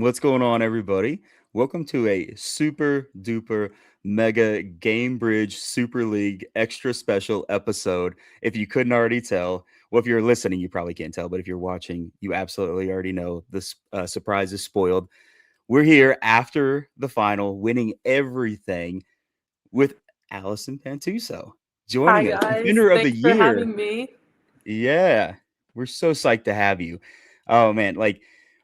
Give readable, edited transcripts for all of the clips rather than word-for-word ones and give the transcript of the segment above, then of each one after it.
What's going on, everybody? Welcome to a super duper mega Gainbridge Super League extra special episode. If you couldn't already tell, well, if you're listening, you probably can't tell, but if you're watching, you absolutely already know this surprise is spoiled. We're here after the final, winning everything with Allison Pantuso Hi joining us, guys, defender of the thanks for year. having me. Yeah, we're so psyched to have you. Oh man, like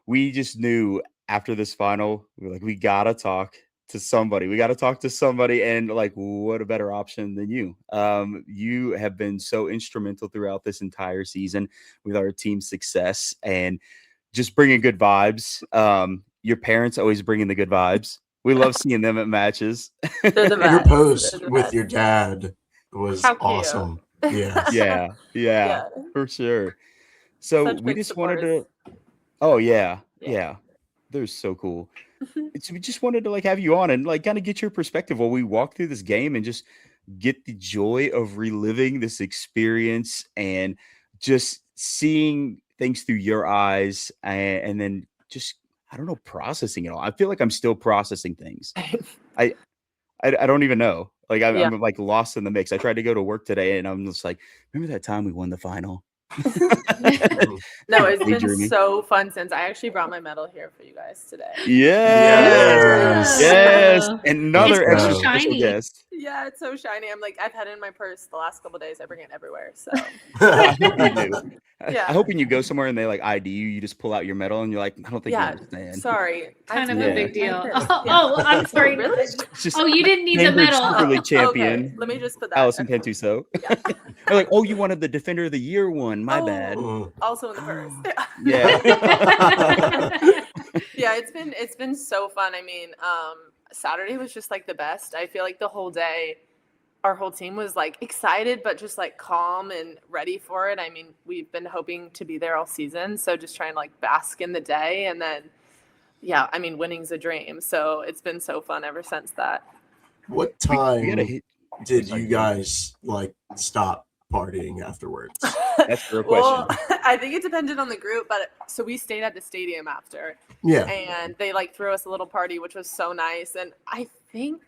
we just knew after this final, we were like, we gotta talk to somebody. We gotta talk to somebody, and like, what a better option than you? You have been so instrumental throughout this entire season with our team's success and just bringing good vibes. Your parents always bringing the good vibes. We love seeing them at matches. They're the Your best. They're post the with your best. dad was How cute. awesome. Yes. Yeah, Yeah, for sure. So such we big just wanted supporters. to. Oh yeah, Yeah. yeah. They're so cool. So we just wanted to like have you on and like kind of get your perspective while we walk through this game and just get the joy of reliving this experience and just seeing things through your eyes and then just I don't know processing it all. I feel like I'm still processing things. I I don't even know. Like Yeah. I'm like lost in the mix. I tried to go to work today and I'm just like, remember that time we won the final? No, it's been Daydreaming. so fun since I actually brought my medal here for you guys today. Yes. Yes. Yes. Oh, Another it's extra so go. special shiny. guest. Yeah, it's so shiny. I'm like, I've had it in my purse the last couple days. I bring it everywhere. So I hope you do. I Yeah. hope when you go somewhere and they like ID you, you just pull out your medal and you're like, I don't think you yeah, understand. sorry. Kind I've of Yeah. a big been- deal. I've been- Oh, I'm sorry. Really? It's just Oh, you didn't need the Cambridge medal. Super League Okay, champion, let me just put that. Allison Okay. Pantuso. Yeah. They're like, oh, you wanted the Defender of the Year one. My bad. Oh, also in the purse. Yeah. Yeah, it's been so fun. I mean, Saturday was just like the best. I feel like the whole day our whole team was like excited but just like calm and ready for it. I mean, we've been hoping to be there all season, so just trying to like bask in the day, and then yeah, I mean, winning's a dream. So it's been so fun ever since that. What We gotta time hit. did Sorry, you go ahead. guys like stop partying afterwards? That's the real Well, question. I think it depended on the group, but so we stayed at the stadium after. Yeah. And they like threw us a little party, which was so nice. And I think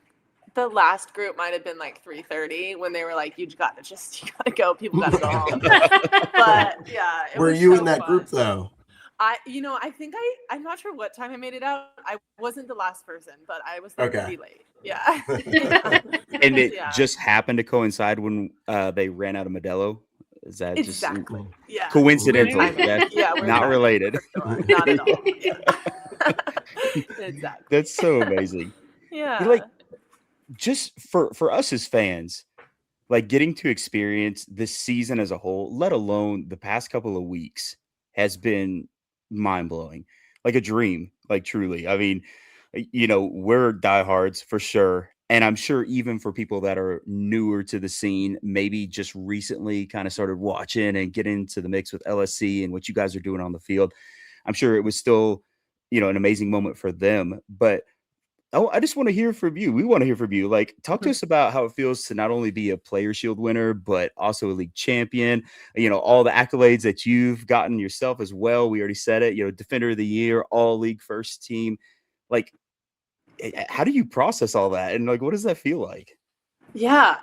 the last group might have been like 3:30 when they were like, you gotta go, people gotta go home. But yeah, it Were was you so in that fun. group though? I think I'm not sure what time I made it out. I wasn't the last person, but I was there Okay. pretty late. Yeah. And it Yeah. just happened to coincide when they ran out of Modelo. Is that just Exactly. Yeah. coincidental? Weird timing. Yes. Yeah, we're Not related. Not at all. Yeah. Exactly. That's so amazing. Yeah. Like just for us as fans, like getting to experience this season as a whole, let alone the past couple of weeks, has been mind blowing, like a dream, like truly. I mean, we're diehards for sure. And I'm sure even for people that are newer to the scene, maybe just recently kind of started watching and get into the mix with LSC and what you guys are doing on the field, I'm sure it was still, an amazing moment for them. But I just want to hear from you. We want to hear from you. Like, talk to us about how it feels to not only be a Player Shield winner, but also a league champion. All the accolades that you've gotten yourself as well. We already said it. Defender of the Year, All League First Team. Like, how do you process all that, and like, what does that feel like? Yeah,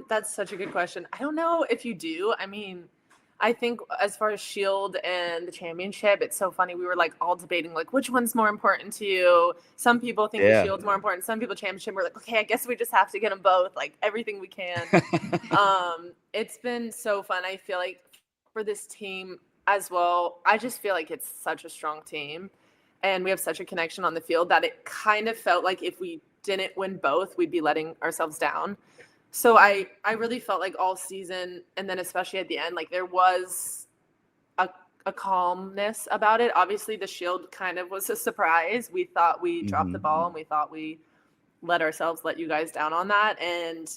that's such a good question. I don't know if you do. I mean, I think as far as Shield and the championship, it's so funny. We were like all debating like which one's more important to you. Some people think the Yeah. Shield's more important. Some people championship. We're like, okay, I guess we just have to get them both. Like everything we can. It's been so fun. I feel like for this team as well, I just feel like it's such a strong team, and we have such a connection on the field that it kind of felt like if we didn't win both, we'd be letting ourselves down. So I really felt like all season, and then especially at the end, like there was a calmness about it. Obviously, the Shield kind of was a surprise. We thought we dropped the ball, and we thought we let you guys down on that, and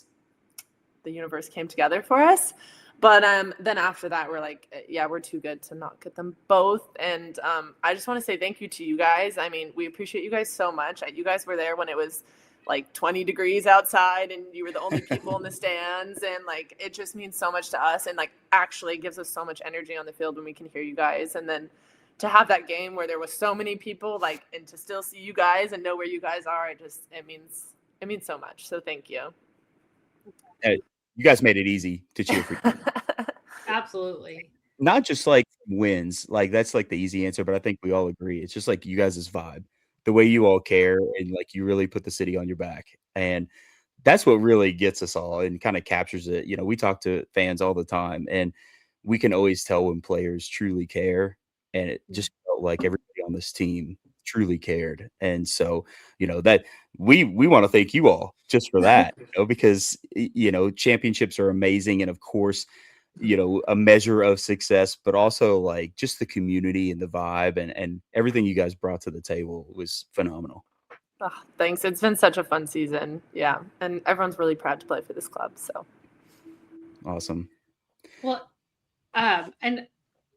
the universe came together for us. But then after that, we're like, yeah, we're too good to not get them both. And I just want to say thank you to you guys. I mean, we appreciate you guys so much. You guys were there when it was like 20 degrees outside and you were the only people in the stands, and like it just means so much to us, and like actually gives us so much energy on the field when we can hear you guys. And then to have that game where there was so many people, like, and to still see you guys and know where you guys are, it means so much. So thank you. Hey, you guys made it easy to cheer for you. Absolutely. Not just like wins, like that's like the easy answer, but I think we all agree. It's just like you guys' vibe, the way you all care, and like you really put the city on your back. And that's what really gets us all and kind of captures it. You know, we talk to fans all the time, and we can always tell when players truly care. And it just felt like everybody on this team truly cared. And so, you know, that we want to thank you all just for that, you know, because you know, championships are amazing. And of course, you know, a measure of success, but also like just the community and the vibe and everything you guys brought to the table was phenomenal. Oh, thanks. It's been such a fun season. Yeah. And everyone's really proud to play for this club. So Awesome. Well, and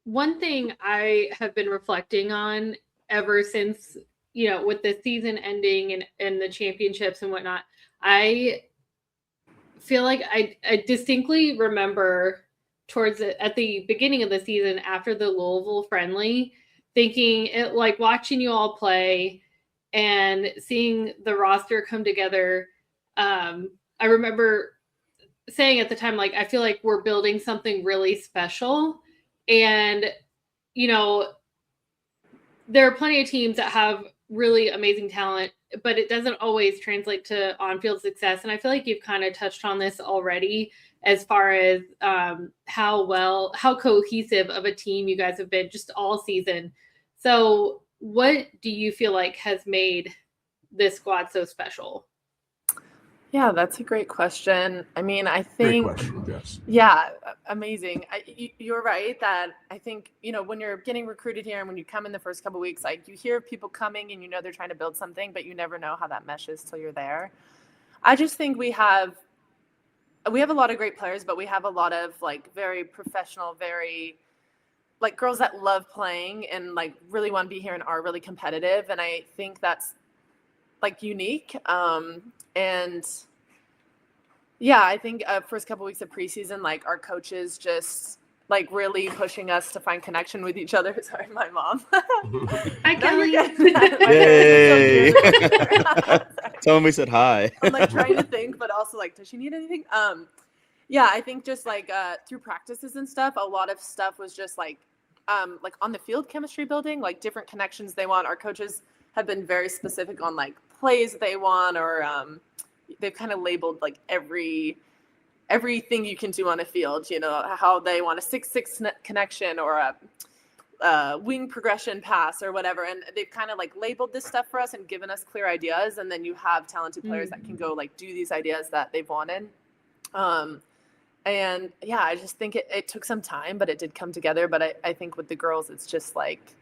one thing I have been reflecting on ever since, you know, with the season ending and the championships and whatnot, I feel like I distinctly remember at the beginning of the season after the Louisville friendly, thinking it, like watching you all play and seeing the roster come together. I remember saying at the time, like, I feel like we're building something really special. And, you know, there are plenty of teams that have really amazing talent, but it doesn't always translate to on-field success. And I feel like you've kind of touched on this already as far as how cohesive of a team you guys have been just all season. So what do you feel like has made this squad so special? yeah, that's a great question. I mean, I think, Great question, Jess. yeah, amazing. You're right that I think, you know, when you're getting recruited here and when you come in the first couple of weeks, like you hear people coming and you know they're trying to build something, but you never know how that meshes till you're there. I just think we have a lot of great players, but we have a lot of like very professional, very like girls that love playing and like really want to be here and are really competitive. And I think that's like unique. And yeah, I think first couple weeks of preseason, like our coaches just like really pushing us to find connection with each other. Sorry, my mom. Hi, Kelly. Yay! Tell them we said hi. I'm like trying to think, but also like, does she need anything? Yeah, I think just like through practices and stuff, a lot of stuff was just like on the field chemistry building, like different connections they want. Our coaches have been very specific on like plays they want, or they've kind of labeled like everything you can do on a field, you know, how they want a 6-6 connection or a wing progression pass or whatever. And they've kind of like labeled this stuff for us and given us clear ideas. And then you have talented players that can go like do these ideas that they've wanted. And yeah, I just think it took some time, but it did come together. But I think with the girls, it's just like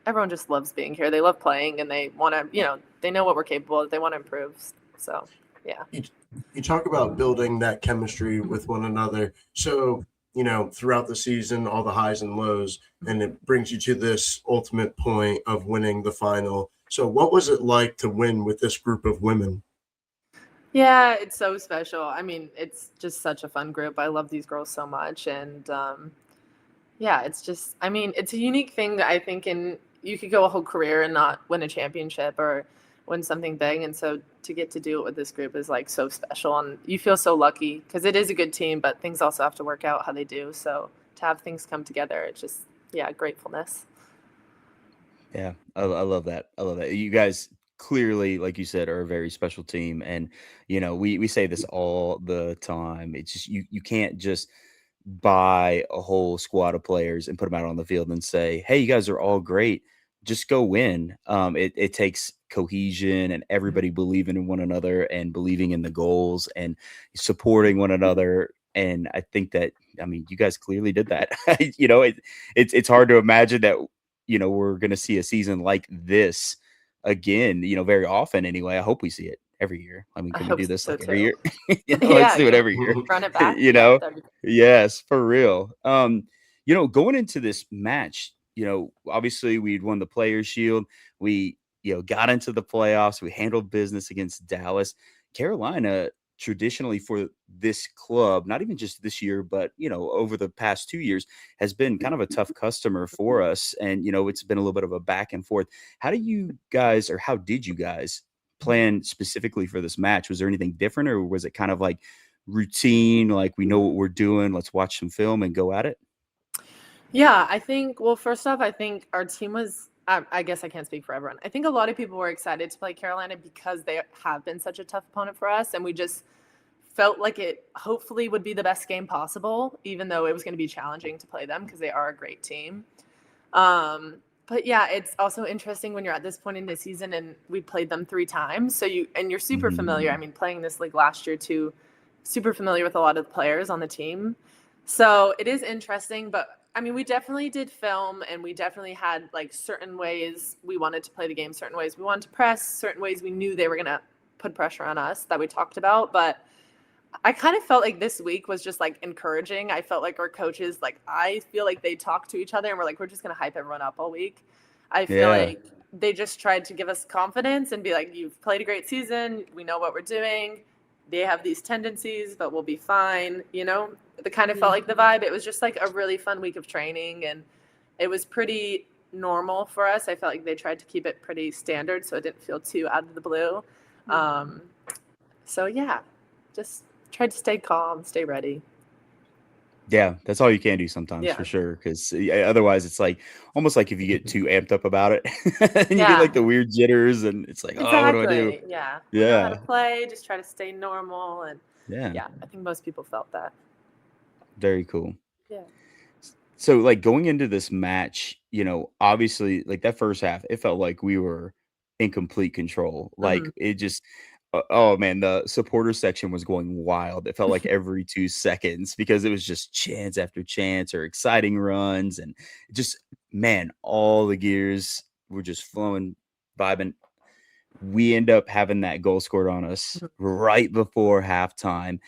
everyone just loves being here. They love playing and they want to, you know, they know what we're capable of. They want to improve. So, yeah. You talk about building that chemistry with one another. So, you know, throughout the season, all the highs and lows, and it brings you to this ultimate point of winning the final. So what was it like to win with this group of women? Yeah, it's so special. I mean, it's just such a fun group. I love these girls so much. And yeah, it's just, I mean, it's a unique thing that I think you could go a whole career and not win a championship or win something big. And so to get to do it with this group is like so special. And you feel so lucky because it is a good team, but things also have to work out how they do. So to have things come together, it's just, yeah, gratefulness. Yeah, I love that. I love that. You guys clearly, like you said, are a very special team. And, you know, we say this all the time. It's just you can't just buy a whole squad of players and put them out on the field and say, hey, you guys are all great. Just go win. It takes cohesion and everybody believing in one another and believing in the goals and supporting one another. And I think that, I mean, you guys clearly did that. You know, it's hard to imagine that, you know, we're going to see a season like this again, you know, very often anyway. I hope we see it every year. I mean, can we do this so like every too. year? You know, let's do it every year. Run it back. You know, yes, for real. You know, going into this match, you know, obviously we'd won the Players Shield. We, you know, got into the playoffs. We handled business against Dallas. Carolina traditionally for this club, not even just this year, but, over the past 2 years, has been kind of a tough customer for us. And, it's been a little bit of a back and forth. How did you guys plan specifically for this match? Was there anything different, or was it kind of like routine, like we know what we're doing, let's watch some film and go at it? Yeah, I think, well, first off, I think our team was, I guess I can't speak for everyone. I think a lot of people were excited to play Carolina because they have been such a tough opponent for us. And we just felt like it hopefully would be the best game possible, even though it was going to be challenging to play them because they are a great team. But yeah, it's also interesting when you're at this point in the season and we played them 3 times. So you're super familiar. I mean, playing this league last year too, super familiar with a lot of the players on the team. So it is interesting, but I mean, we definitely did film, and we definitely had like certain ways we wanted to play the game, certain ways we wanted to press, certain ways we knew they were going to put pressure on us that we talked about. But I kind of felt like this week was just like encouraging. I felt like our coaches, like, I feel like they talked to each other and we're like, we're just going to hype everyone up all week. I feel Yeah. like they just tried to give us confidence and be like, you've played a great season. We know what we're doing. They have these tendencies, but we'll be fine. It kind of felt like the vibe. It was just like a really fun week of training, and it was pretty normal for us. I felt like they tried to keep it pretty standard, so it didn't feel too out of the blue. So yeah, just tried to stay calm, stay ready. Yeah, that's all you can do sometimes, for Yeah. sure. Because otherwise, it's like almost like if you get too amped up about it, and you get Yeah. like the weird jitters, and it's like, oh, what do I do? Exactly. Yeah. We know how to Yeah, play, just try to stay normal. And yeah, yeah, I think most people felt that. very cool. Yeah. So, like, going into this match, obviously, like that first half, it felt like we were in complete control. Like, Mhm. it just, oh man, the supporter section was going wild. It felt like every 2 seconds because it was just chance after chance or exciting runs. And just, man, all the gears were just flowing, vibing. We end up having that goal scored on us Mhm. right before halftime.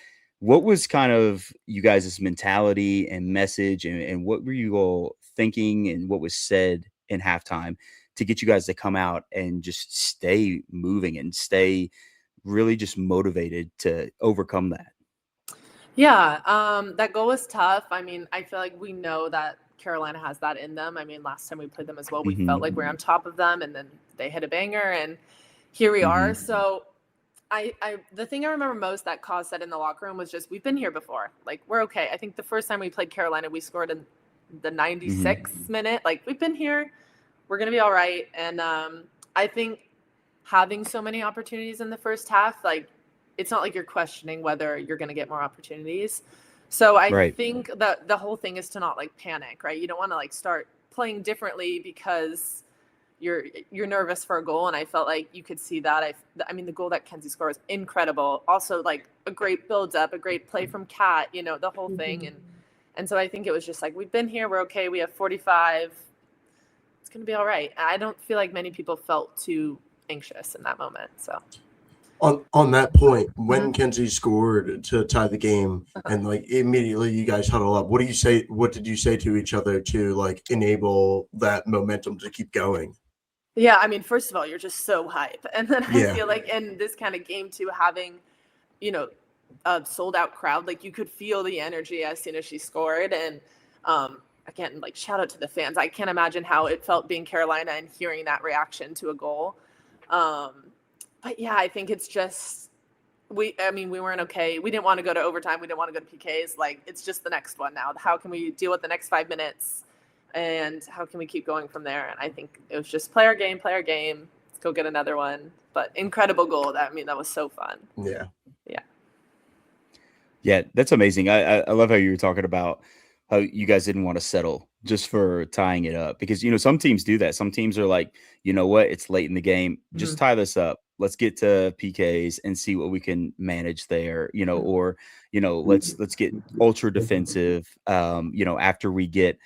What was kind of you guys' mentality and message, and what were you all thinking, and what was said in halftime to get you guys to come out and just stay moving and stay really just motivated to overcome that? Yeah, that goal was tough. I mean, I feel like we know that Carolina has that in them. I mean, last time we played them as well, we felt Mhm, like we're on top of them, and then they hit a banger, and here we are. mhm. So the thing I remember most that Cause said in the locker room was just, we've been here before. Like, we're okay. I think the first time we played Carolina, we scored in the 96th minute. Like, we've been here. We're gonna be all right. And I think having so many opportunities in the first half, like, it's not like you're questioning whether you're gonna get more opportunities. So I Right. think that the whole thing is to not like panic, right? You don't want to like start playing differently because you're nervous for a goal, and I felt like you could see that. I mean, the goal that Kenzie scored was incredible. Also, like a great build up, a great play from Kat, the whole thing, and so I think it was just like, we've been here, we're okay. We have 45. It's gonna be all right. I don't feel like many people felt too anxious in that moment. So On that point, when Kenzie scored to tie the game, and like immediately you guys huddle up, what did you say to each other to like enable that momentum to keep going? yeah, I mean, first of all, you're just so hype, and then I Yeah. feel like in this kind of game too, having you know a sold out crowd, like you could feel the energy as soon as she scored. And again, like, shout out to the fans. I can't imagine how it felt being Carolina and hearing that reaction to a goal. But yeah, I think it's just, we weren't okay. We didn't want to go to overtime. We didn't want to go to PKs. Like, it's just the next one now. How can we deal with the next 5 minutes, and how can we keep going from there? And I think it was just play our game. Let's go get another one. But incredible goal. That was so fun. Yeah. Yeah, that's amazing. I love how you were talking about how you guys didn't want to settle just for tying it up, because some teams do that. Some teams are like, you know what, it's late in the game, just tie this up. Let's get to PKs and see what we can manage there, or let's get ultra defensive. After we get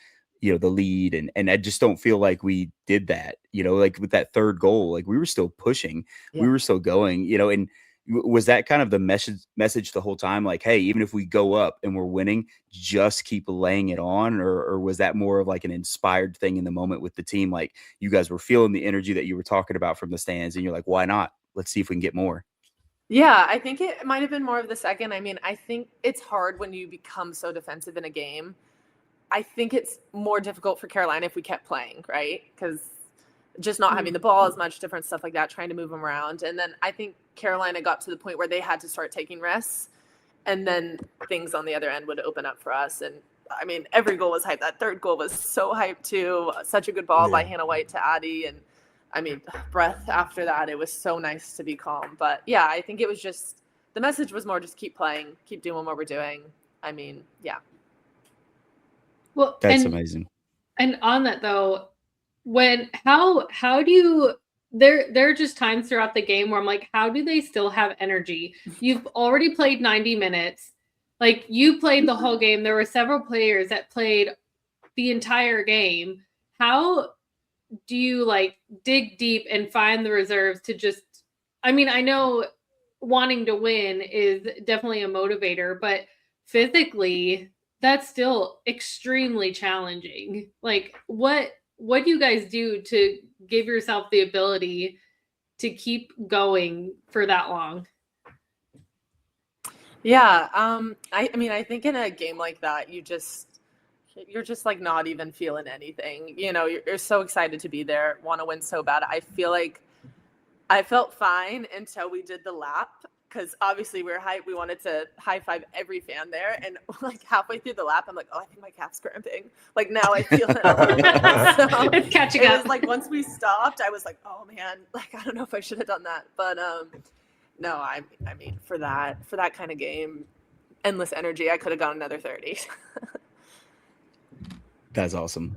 the lead, and I just don't feel like we did that. Like with that third goal, like we were still pushing, we Yeah. were still going. And was that kind of the message the whole time? Like, hey, even if we go up and we're winning, just keep laying it on, or was that more of like an inspired thing in the moment with the team? Like, you guys were feeling the energy that you were talking about from the stands, and you're like, why not? Let's see if we can get more. Yeah, I think it might have been more of the second. I mean, I think it's hard when you become so defensive in a game. I think it's more difficult for Carolina if we kept playing, right? Because just not having the ball as much, different stuff like that, trying to move them around. And then I think Carolina got to the point where they had to start taking risks, and then things on the other end would open up for us. And I mean, every goal was hyped. That third goal was so hyped too. Such a good ball by Hannah White to Addie. And I mean, breath after that. It was so nice to be calm. But yeah, I think it was just, the message was more just keep playing, keep doing what we're doing. I mean, yeah. Well, That's amazing. And on that though, how do you, there are just times throughout the game where I'm like, how do they still have energy? You've already played 90 minutes. Like, you played the whole game. There were several players that played the entire game. How do you like dig deep and find the reserves to just, I mean, I know wanting to win is definitely a motivator, but physically that's still extremely challenging. Like, what do you guys do to give yourself the ability to keep going for that long? Yeah, I mean, I think in a game like that, you're just like not even feeling anything. You know, you're so excited to be there, want to win so bad. I feel like I felt fine until we did the lap, because obviously we were hyped. We wanted to high five every fan there, and like halfway through the lap, I'm like, oh, I think my calf's cramping. Like, now I feel it. So it's catching up. It was like once we stopped, I was like, oh man, like I don't know if I should have done that, but no, I mean, for that kind of game, endless energy. I could have gone another 30. That's awesome.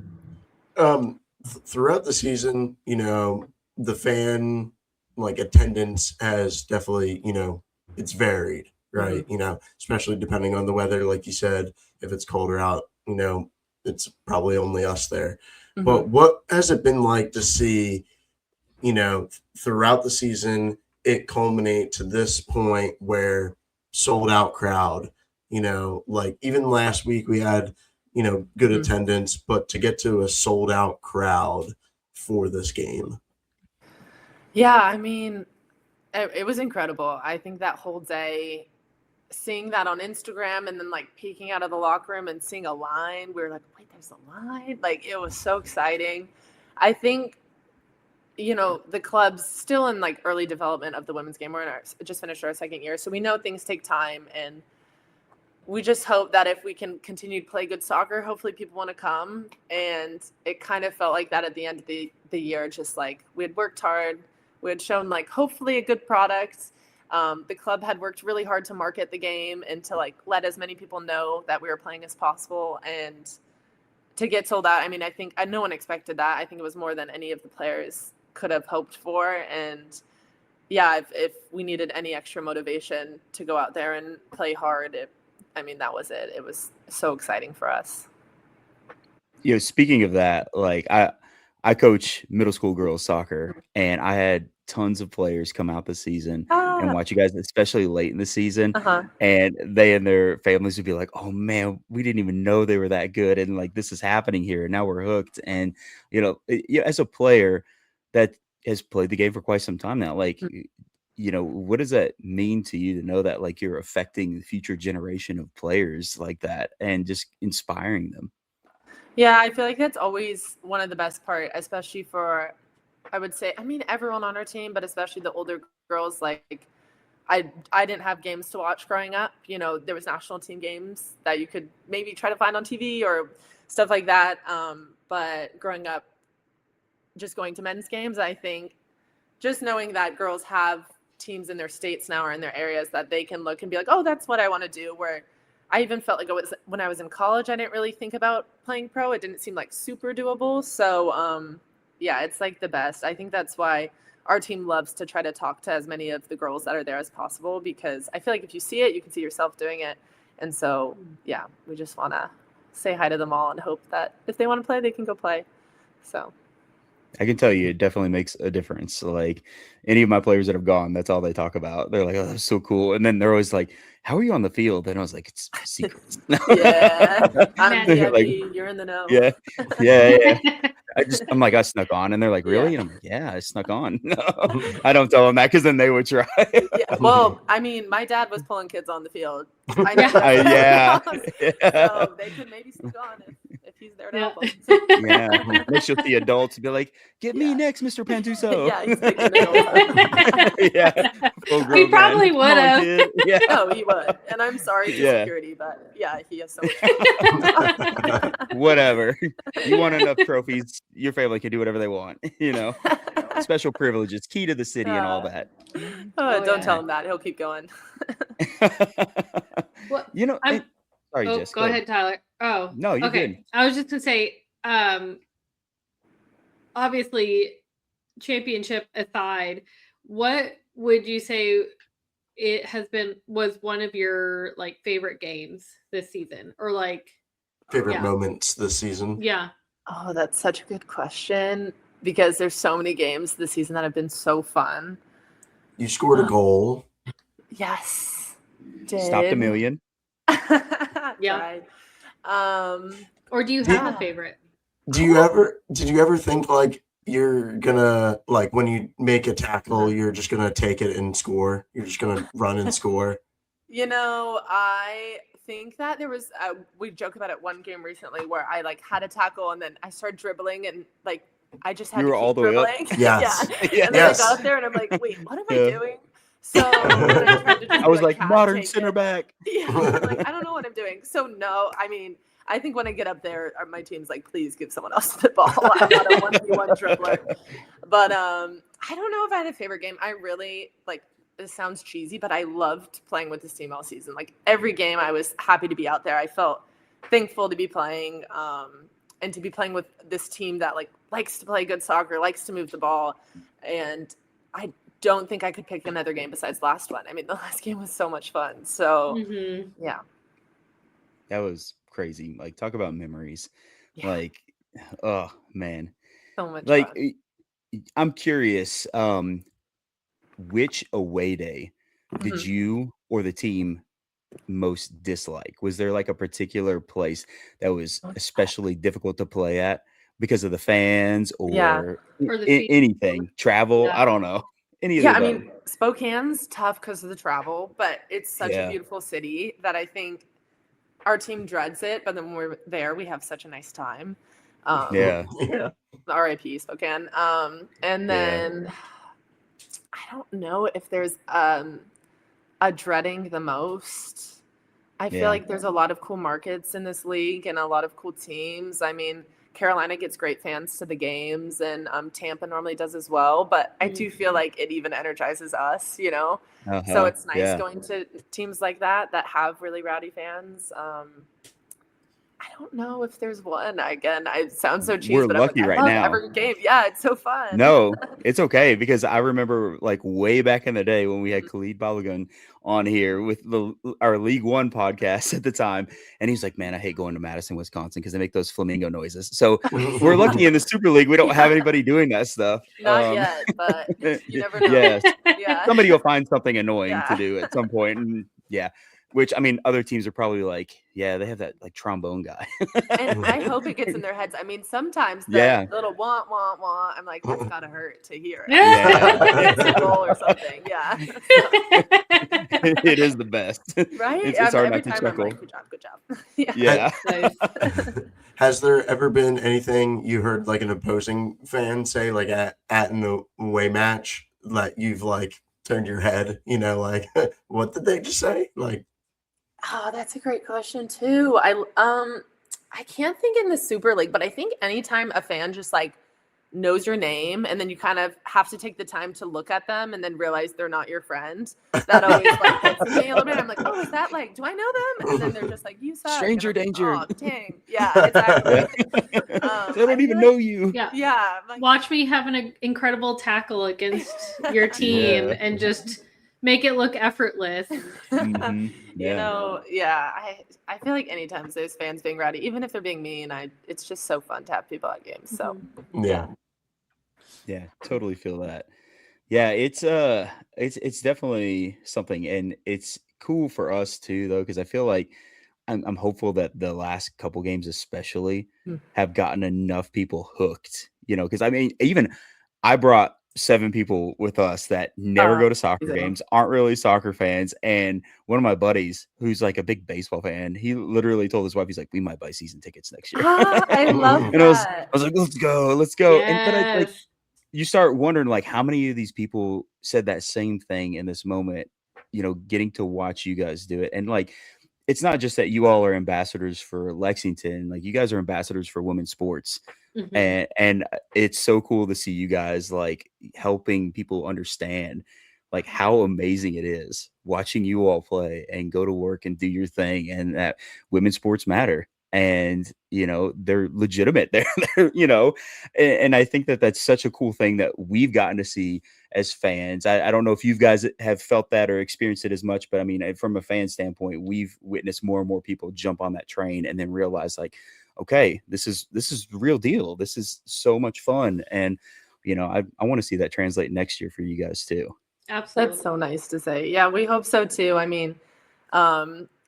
Throughout the season, you know, the fan like attendance has definitely, you know, it's varied, right? Mm-hmm. You know, especially depending on the weather, like you said, if it's colder out, you know, it's probably only us there. Mm-hmm. But what has it been like to see, you know, throughout the season, it culminate to this point where sold out crowd, you know, like even last week we had, you know, good attendance, but to get to a sold out crowd for this game. Yeah, I mean, it was incredible. I think that whole day, seeing that on Instagram and then like peeking out of the locker room and seeing a line, we were like, wait, there's a line? Like, it was so exciting. I think, you know, the club's still in like early development of the women's game. We're just finished our second year, so we know things take time, and we just hope that if we can continue to play good soccer, hopefully people want to come. And it kind of felt like that at the end of the year, just like we had worked hard. We had shown like hopefully a good product. The club had worked really hard to market the game and to like let as many people know that we were playing as possible. And to get sold out, I mean, I think no one expected that. I think it was more than any of the players could have hoped for. And yeah, if we needed any extra motivation to go out there and play hard, I mean, that was it. It was so exciting for us. You know, speaking of that, like I coach middle school girls soccer, and I had tons of players come out this season and watch you guys, especially late in the season. And they and their families would be like, oh man, we didn't even know they were that good. And like, this is happening here. And now we're hooked. And, you know, as a player that has played the game for quite some time now, like, you know, what does that mean to you to know that like you're affecting the future generation of players like that and just inspiring them? Yeah, I feel like that's always one of the best part, especially for, I would say, I mean, everyone on our team, but especially the older girls. Like, I didn't have games to watch growing up. You know, there was national team games that you could maybe try to find on TV or stuff like that. But growing up, just going to men's games, I think just knowing that girls have teams in their states now or in their areas that they can look and be like, oh, that's what I want to do. Where I even felt like it was when I was in college, I didn't really think about playing pro. It didn't seem like super doable. So yeah, it's like the best. I think that's why our team loves to try to talk to as many of the girls that are there as possible, because I feel like if you see it, you can see yourself doing it. And so, yeah, we just want to say hi to them all and hope that if they want to play, they can go play. So I can tell you, it definitely makes a difference. Like, any of my players that have gone, that's all they talk about. They're like, "Oh, that's so cool," and then they're always like, "How are you on the field?" And I was like, "It's secrets." Yeah, I'm Like, you're in the know. yeah. I'm like, I snuck on, and they're like, really? Yeah. And I'm like, yeah, I snuck on. No, I don't tell them that because then they would try. Yeah. Well, I mean, my dad was pulling kids on the field. I know Yeah. So they could maybe sneak on if he's there to help them. Yeah. Next you'll see adults be like, get me next, Mr. Pantuso. Yeah, he's taking it Yeah. He probably would have. Yeah. No, he would. And I'm sorry to Yeah. security, but yeah, he has so much. Whatever. You want enough trophies, your family can do whatever they want, you know. Special privileges, key to the city and all that. Don't tell him that. He'll keep going. Well, you know, sorry, Jess. Go ahead, Tyler. Oh, no, you're okay. good. I was just gonna say, obviously, championship aside, what would you say was one of your like favorite games this season, or like favorite moments this season? Yeah. Oh, that's such a good question because there's so many games this season that have been so fun. You scored a goal. Yes. Stopped a million. Yeah. Or do you have a favorite? Did you ever think like you're gonna, like, when you make a tackle, you're just gonna take it and score? You're just gonna run and score? You know, I think that there was we joked about it one game recently where I like had a tackle and then I started dribbling and like I just had to keep all the way up? dribbling. Yes. And then I got up there and I'm like, wait, what am I doing? So I tried to just I was like modern center back. Yeah, like I don't know what I'm doing. So no, I mean, I think when I get up there, my team's like, please give someone else the ball. I'm not a 1v1 dribbler. But I don't know if I had a favorite game. I really like. This sounds cheesy, but I loved playing with this team all season. Like every game, I was happy to be out there. I felt thankful to be playing, and to be playing with this team that like likes to play good soccer, likes to move the ball, and I don't think I could pick another game besides the last one. I mean, the last game was so much fun. So yeah, that was crazy. Like talk about memories. Yeah. Like, oh man, so much like fun. I'm curious. Which away day did you or the team most dislike? Was there like a particular place that was especially difficult to play at because of the fans or anything? Travel? I don't know. Any of the above. I mean, Spokane's tough because of the travel, but it's such a beautiful city that I think our team dreads it. But then when we're there, we have such a nice time. R.I.P. Spokane. And then I don't know if there's a dreading the most. I feel like there's a lot of cool markets in this league and a lot of cool teams. I mean, Carolina gets great fans to the games, and Tampa normally does as well. But I do feel like it even energizes us, you know? So it's nice going to teams like that have really rowdy fans. I don't know if there's one. Again, I sound so cheesy, We're but lucky I'm like, right I love now. every game. Yeah, it's so fun. No, it's okay because I remember like way back in the day when we had Khalid Balogun on here with our League One podcast at the time, and he's like, "Man, I hate going to Madison, Wisconsin because they make those flamingo noises." So we're lucky in the Super League we don't have anybody doing that stuff. Not yet, but you never know. Yes, Yeah. somebody will find something annoying to do at some point, and which, I mean, other teams are probably like, they have that like trombone guy. And I hope it gets in their heads. I mean, sometimes the little wah, wah, wah, I'm like, that's gotta hurt to hear it. It's a goal or something. Yeah. It is the best. Right? It's hard not to time chuckle. I'm like, good job. Has there ever been anything you heard like an opposing fan say like at an away match that you've like turned your head, you know, like what did they just say? Like, oh, that's a great question too. I can't think in the Super League, but I think anytime a fan just like knows your name and then you kind of have to take the time to look at them and then realize they're not your friend, that always like hits me a little bit. I'm like, oh, is that like, do I know them? And then they're just like, you suck. Stranger danger. Oh, dang. Yeah, exactly. They don't even know you. Yeah. Like, watch me have an incredible tackle against your team and just make it look effortless. You know, I feel like anytime there's fans being rowdy, even if they're being mean, it's just so fun to have people at games. So yeah, totally feel that. Yeah, it's definitely something, and it's cool for us too, though, because I feel like I'm hopeful that the last couple games especially Hmm. have gotten enough people hooked, because I mean, even I brought 7 people with us that never go to soccer amazing. games, aren't really soccer fans, and one of my buddies who's like a big baseball fan, he literally told his wife, he's like, "We might buy season tickets next year." I love And And I was that. like, "Let's go, let's go." And but I like Yes. you start wondering like how many of these people said that same thing in this moment, getting to watch you guys do it. And like it's not just that you all are ambassadors for Lexington, like you guys are ambassadors for women's sports. Mhm. And it's so cool to see you guys like helping people understand like how amazing it is watching you all play and go to work and do your thing, and that women's sports matter, and they're legitimate. And I think that that's such a cool thing that we've gotten to see as fans. I don't know if you guys have felt that or experienced it as much, but I mean, from a fan standpoint, we've witnessed more and more people jump on that train and then realize like, okay, this is the real deal. This is so much fun. And I want to see that translate next year for you guys too. Absolutely. That's so nice to say. Yeah, we hope so too. I mean,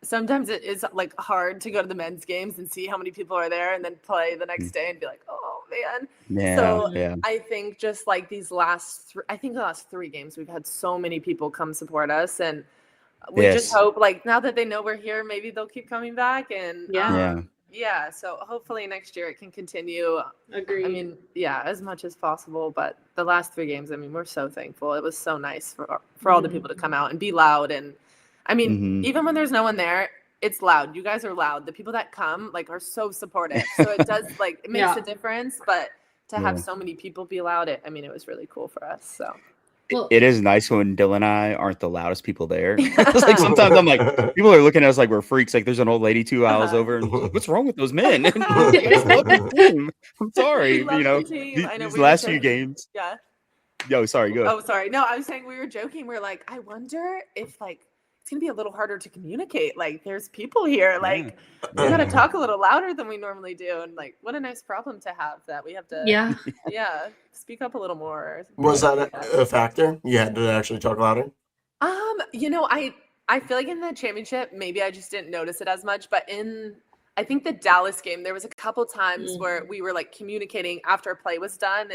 sometimes it is like hard to go to the men's games and see how many people are there and then play the next day and be like, oh man. Yeah, So yeah. I think just like these last the last 3 games, we've had so many people come support us, and we just Yes. hope like now that they know we're here, maybe they'll keep coming back. And Yeah. yeah, so hopefully next year it can continue. Agreed. I mean, yeah, as much as possible. But the last 3 games, I mean, we're so thankful. It was so nice for all the people to come out and be loud. And I mean, even when there's no one there, it's loud. You guys are loud. The people that come like are so supportive. So it does like it makes a difference. But to have so many people be loud, it was really cool for us. So. Well, It is nice when Dylan and I aren't the loudest people there. It's like sometimes I'm like, people are looking at us like we're freaks. Like there's an old lady 2 aisles over, and like, what's wrong with those men? You guys love your team. I'm sorry, We love the team. I know these we were last few joking. games. Yeah. Yo, sorry, go ahead. Oh, sorry. No, I was saying we were joking. We're like, I wonder if like it's gonna be a little harder to communicate. Like, there's people here. Like, we gotta talk a little louder than we normally do. And like, what a nice problem to have that we have to. Yeah, speak up a little more. Was that a factor? You had to actually talk louder? I feel like in the championship, maybe I just didn't notice it as much. But I think the Dallas game, there was a couple times where we were like communicating after a play was done,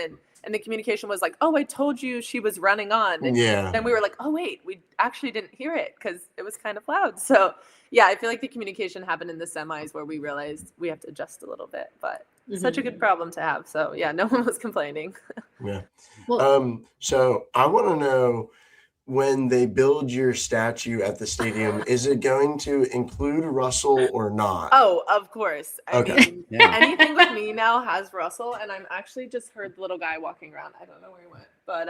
and the communication was like, oh, I told you she was running on. And then we were like, oh, wait, we actually didn't hear it because it was kind of loud. So, yeah, I feel like the communication happened in the semis where we realized we have to adjust a little bit. But such a good problem to have. So, yeah, no one was complaining. Yeah. Well, So I want to know, when they build your statue at the stadium, is it going to include Russell or not? Oh, of course. I mean, Yeah. anything with me now has Russell, and I'm actually just heard the little guy walking around. I don't know where he went, but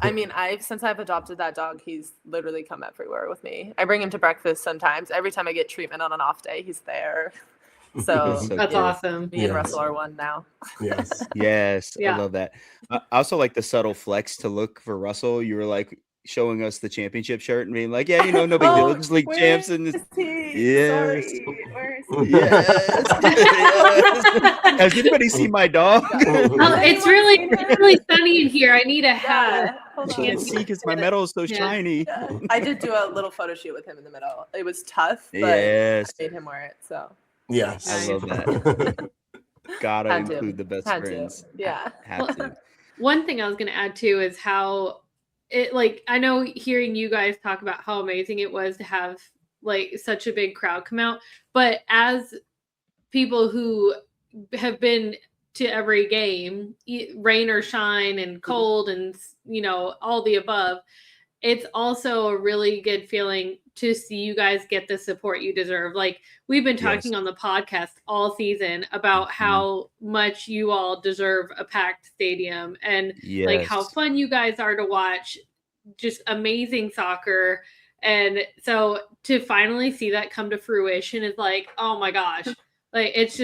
I mean, since I've adopted that dog, he's literally come everywhere with me. I bring him to breakfast sometimes. Every time I get treatment on an off day, he's there. So that's awesome. Me and Russell are one now. Yes. Yes, Yeah. I love that. I also like the subtle flex to look for Russell. You were like showing us the championship shirt and being like, yeah, no big deal. Just league champs and Sorry, where is he? Yes. Yes. Has anybody seen my dog? It's really sunny in here. I need a hat. Hold I on. can't see because my metal is so shiny. Yeah. I did do a little photo shoot with him in the middle. It was tough, but Yes. I made him wear it. So Yes. I love that. Gotta Had to. include the best Had to. friends. Yeah. Have to. One thing I was going to add too is how it, like, I know hearing you guys talk about how amazing it was to have like such a big crowd come out, but as people who have been to every game, rain or shine and cold and all the above, it's also a really good feeling to see you guys get the support you deserve. Like, we've been talking on the podcast all season about how much you all deserve a packed stadium and like how fun you guys are to watch, just amazing soccer. And so to finally see that come to fruition is like, oh my gosh, like it's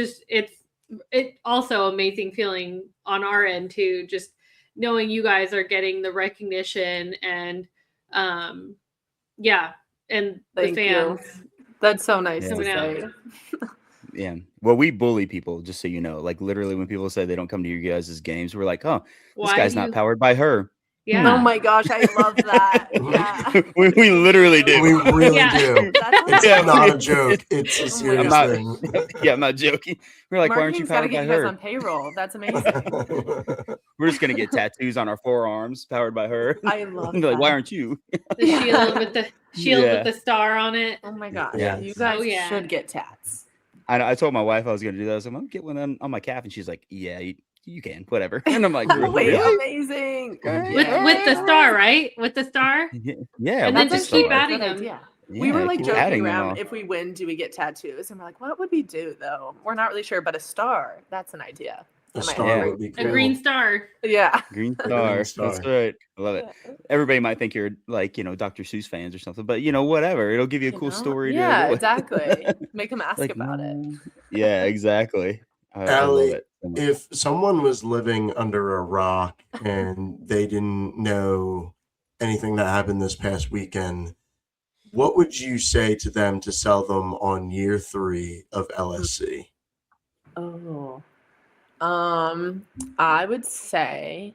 also amazing feeling on our end too, just knowing you guys are getting the recognition and and Thank the fans. you. That's so nice to Coming out. say. Yeah. Well, we bully people, just so you know. Like, literally, when people say they don't come to your guys' games, we're like, oh, this Why guy's do not you- powered by her. Yeah. Oh my gosh, I love that. Yeah. we literally do. We really Yeah. do. That's It's Yeah, not we- a joke. It's a Oh my serious God. thing. Yeah, I'm not joking. We're like, why aren't you Marketing's got to powered get by you guys her? on payroll. That's amazing. We're just gonna get tattoos on our forearms powered by her. I love Be like, that. why aren't you? The shield with the Yeah. with the star on it. Oh my gosh. Yeah. You guys Oh, yeah. should get tats. I told my wife I was gonna do that. I was like, I'm gonna get one on my calf, and she's like, yeah, you can, whatever. And I'm like, Wait, really? amazing. Okay. With the star, right? With the star. Yeah, And with then the just keep star. adding them. Yeah. Yeah, We were like keep joking adding them around, all. if we win, do we get tattoos? And we're like, what would we do though? We're not really sure, but a star, that's an idea. A Am I star right? would be A cool. green star. Yeah. Green green star. That's star. right. I love it. Everybody might think you're like, Dr. Seuss fans or something, but whatever. It'll give you a You cool know? story. Yeah, to go with. exactly. Make them ask Like, about it. no. Yeah, exactly. I love Allie, it so much. if someone was living under a rock and they didn't know anything that happened this past weekend, what would you say to them to sell them on year 3 of LSC? Oh. I would say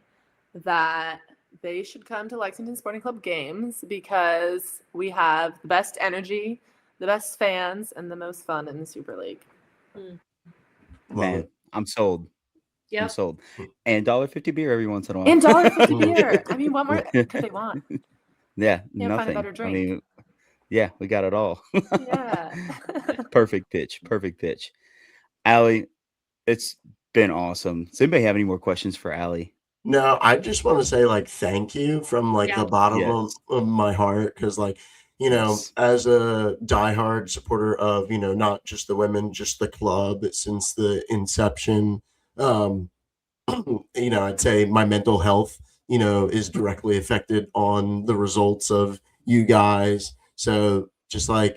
that they should come to Lexington Sporting Club games because we have the best energy, the best fans, and the most fun in the Super League. Love Man, it. I'm sold. I'm Yep. sold. And $1.50 beer every once in a while. And $1.50 beer. I mean, what more could they want? Yeah, Can't find a nothing. better I drink. mean, yeah, we got it all. Yeah. Perfect pitch. Perfect pitch. Allie, it's been awesome. Does anybody have any more questions for Allie? No, I just want to say thank you from Yeah. the bottom Yes. of my heart because Yes. as a diehard supporter of not just the women, just the club since the inception, I'd say my mental health is directly affected on the results of you guys. So just I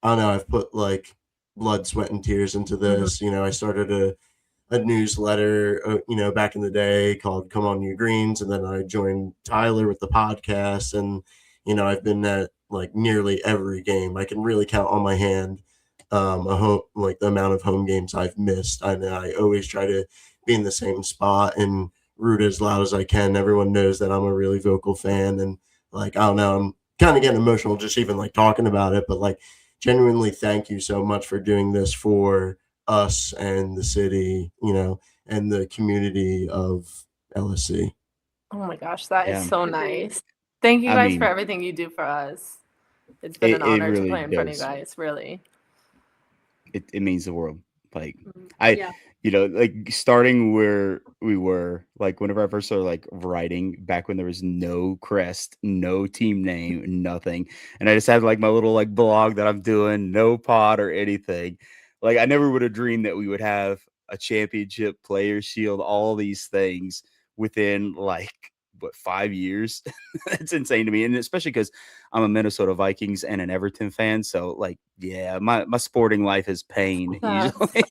don't know, I've put blood, sweat, and tears into this. I started a newsletter, back in the day called Come On You Greens. And then I joined Tyler with the podcast. And, I've been at nearly every game. I can really count on my hand a home, the amount of home games I've missed. I always try to be in the same spot and root as loud as I can. Everyone knows that I'm a really vocal fan. And I don't know, I'm kind of getting emotional just even talking about it. But genuinely thank you so much for doing this for us and the city, and the community of LSC. Oh my gosh, that is Yeah. so nice. Thank you I guys mean, for everything you do for us. It's been an it honor to really play in front of you does. guys, really. It means the world. Mhm. I starting where we were, whenever I first started writing back when there was no crest, no team name, nothing. And I just had my little blog that I'm doing, no pod or anything. I never would have dreamed that we would have a championship player shield, all these things within 5 years. It's insane to me. And especially because I'm a Minnesota Vikings and an Everton fan. So yeah, my sporting life is pain usually.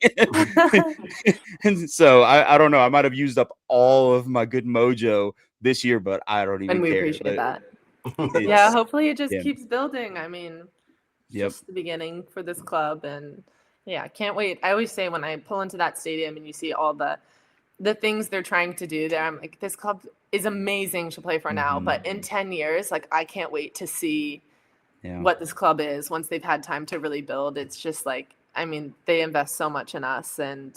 And so I don't know. I might have used up all of my good mojo this year, but I don't even And we care. appreciate that. Yeah, It's- hopefully it just yeah. keeps building. I mean, it's Yep. just the beginning for this club, and yeah, can't wait. I always say when I pull into that stadium and you see all the things they're trying to do there, I'm like, this club is amazing to play for now, but in 10 years, I can't wait to see Yeah. what this club is once they've had time to really build. It's just I mean, they invest so much in us, and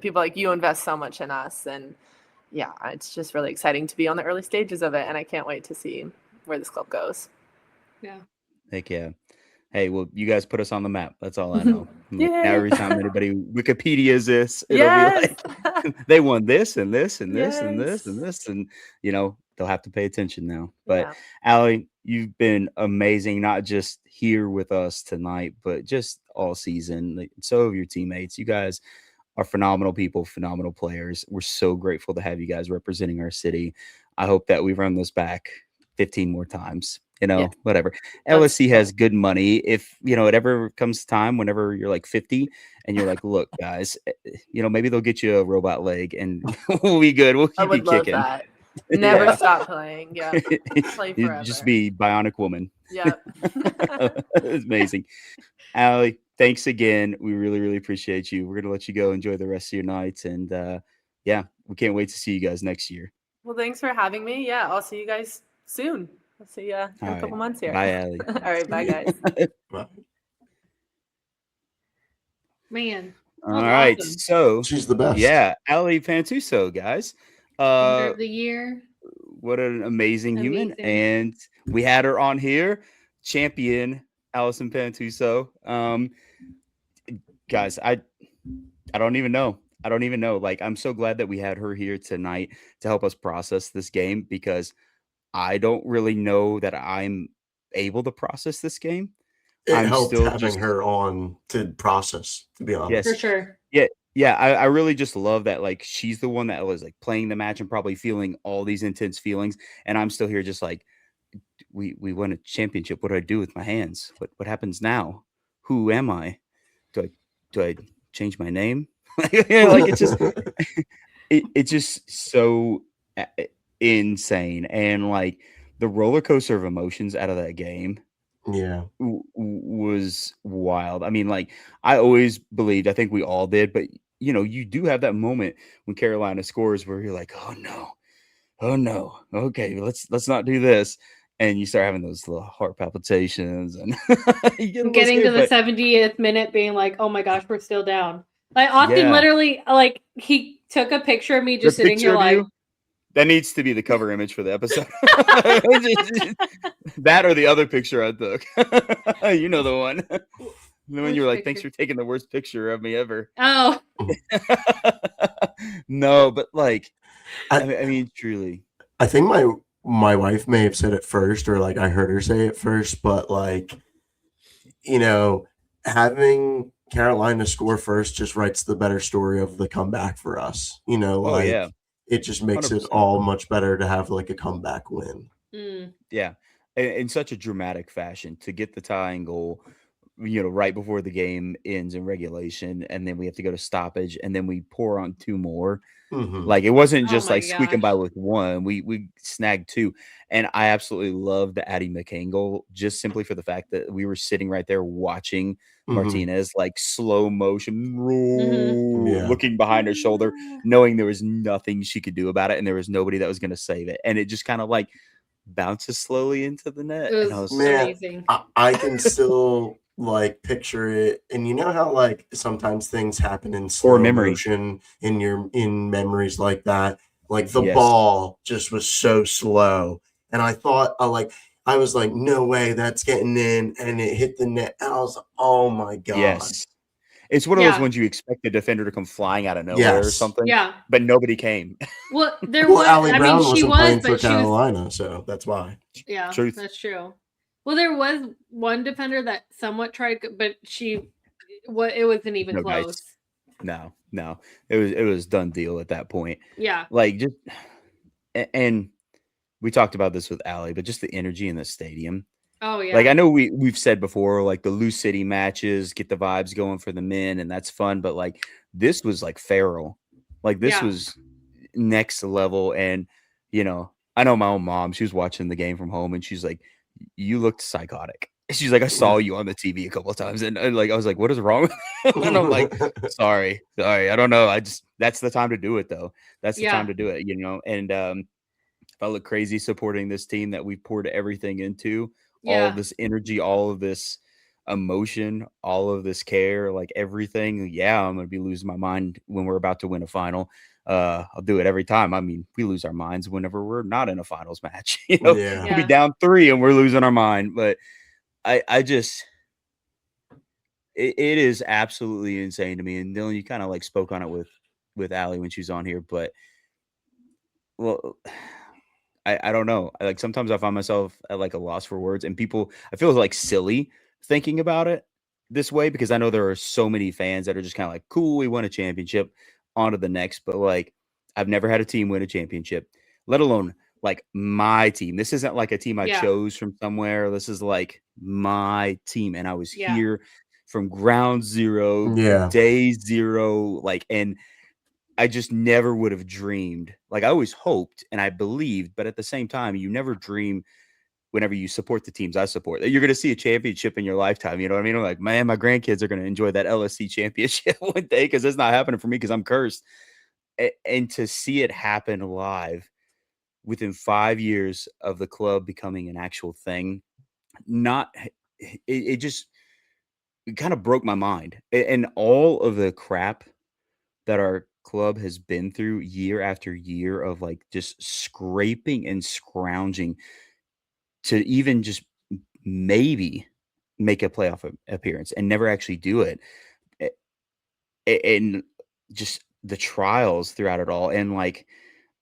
people like you invest so much in us, and yeah, it's just really exciting to be on the early stages of it, and I can't wait to see where this club goes. Yeah. Heck yeah. Hey, well, you guys put us on the map. That's all I know. Now Yay. every time anybody Wikipedia's this, it'll Yes. be they won this and this and this and this and Yes. this, and they'll have to pay attention now. But Yeah. Allie, you've been amazing, not just here with us tonight, but just all season. So have your teammates. You guys are phenomenal people, phenomenal players. We're so grateful to have you guys representing our city. I hope that we run this back 15 more times. Yeah. Whatever. Let's LSC has good money. If it ever comes time whenever you're 50 and you're look, guys, maybe they'll get you a robot leg and we'll be good. We'll I keep you would love kicking. that. Never Yeah. stop playing. Yeah. Play You'd forever. just be Bionic Woman. Yeah. It's amazing. Allie, thanks again. We really, really appreciate you. We're gonna let you go enjoy the rest of your nights, and yeah, we can't wait to see you guys next year. Well, thanks for having me. Yeah, I'll see you guys soon. I'll see you in All a right. couple months here. Bye, Allie. All right, bye guys. Well, Man, All that was right. awesome. So, she's the best. yeah, Allie Pantuso, guys. Winner of the year. What an amazing human. Amazing. And we had her on here, champion Allison Pantuso. Guys, I don't even know. I don't even know. Like, I'm so glad that we had her here tonight to help us process this game, because I don't really know that I'm able to process this game. It I'm helped still having just her on to process, to be honest. For yes. sure. Yeah, I really just love that, like, she's the one that was like playing the match and probably feeling all these intense feelings, and I'm still here just like, we won a championship. What do I do with my hands? What happens now? Who am I? Do I change my name? Like, it's just it's just so insane, and like the roller coaster of emotions out of that game Yeah. was wild. I mean, like, I always believed, I think we all did, but you do have that moment when Carolina scores where you're like, oh no, okay, let's not do this, and you start having those little heart palpitations, and you get a little Getting to scared, the but 70th minute, being like, "Oh my gosh, we're still down." Like Austin, yeah, literally, like he took a picture of me the just sitting picture here, of like, you, that needs to be the cover image for the episode. That or the other picture I took. You know the one. The one Which you were like, thanks picture? for taking the worst picture of me ever. Oh, No, but like, I, I mean, truly. I think my wife may have said it first, or like I heard her say it first, but like, having Carolina score first just writes the better story of the comeback for us. Oh yeah, It just makes it 100%. all much better to have like a comeback win. Yeah, in such a dramatic fashion to get the tying goal, right before the game ends in regulation, and then we have to go to stoppage, and then we pour on two more. Mm-hmm. Like, it wasn't oh just my like squeaking by gosh. with one. We snagged two, and I absolutely love the Addie McCain goal, just simply for the fact that we were sitting right there watching Mm-hmm. Martinez, like, slow motion, Yeah. looking behind her shoulder, knowing there was nothing she could do about it, and there was nobody that was going to save it, and it just kind of like bounces slowly into the net, It and I was was Man, amazing. I can still like picture it, and you know how like sometimes things happen in slow memory. motion in memories like that. Like the Yes. ball just was so slow, and I thought I was like, no way, that's getting in, and it hit the net, and I was like, oh my god. Yes. It's one of those Yeah. ones you expect the defender to come flying out of nowhere or Yes. something, Yeah. but nobody came. Well, there Well, was. Allie I Brown mean, she wasn't was, playing for but she was. Carolina, so that's why. Yeah, Truth. that's true. Well, there was one defender that somewhat tried, but it wasn't even No, guys. close. No. It was done deal at that point. Yeah. Like, just and we talked about this with Allie, but just the energy in the stadium. Oh yeah. Like, I know we've said before, like, the Lou City matches get the vibes going for the men, and that's fun, but like, this was like feral. Like, this Yeah. was next level. And I know my own mom, she was watching the game from home, and she's like, you looked psychotic. She's like, I saw you on the TV a couple of times, and like, I was like, what is wrong with you? And I'm like, sorry, I don't know, that's the time to do it, though. That's the time to do it, and if I look crazy supporting this team that we poured everything into, all of this energy, all of this emotion, all of this care, like everything, I'm gonna be losing my mind when we're about to win a final. I'll do it every time. I mean, we lose our minds whenever we're not in a finals match. We'll be down 3 and we're losing our mind. But I just it is absolutely insane to me. And Dylan, you kind of like spoke on it with Allie when she's on here, but well, I don't know. Like, sometimes I find myself at like a loss for words, and I feel like silly thinking about it this way, because I know there are so many fans that are just kind of like, cool, we won a championship, on to the next. But like, I've never had a team win a championship, let alone like my team. This isn't like a team I chose from somewhere. This is like my team. And I was here from ground zero, day zero, like, and I just never would have dreamed. Like, I always hoped and I believed, but at the same time, you never dream whenever you support the teams I support that you're going to see a championship in your lifetime. You know what I mean? I'm like, man, my grandkids are going to enjoy that LSC championship one day, because it's not happening for me because I'm cursed. And to see it happen live within 5 years of the club becoming an actual thing, not it just it kind of broke my mind. And all of the crap that our club has been through year after year of like just scraping and scrounging to even just maybe make a playoff appearance and never actually do it. And just the trials throughout it all, and like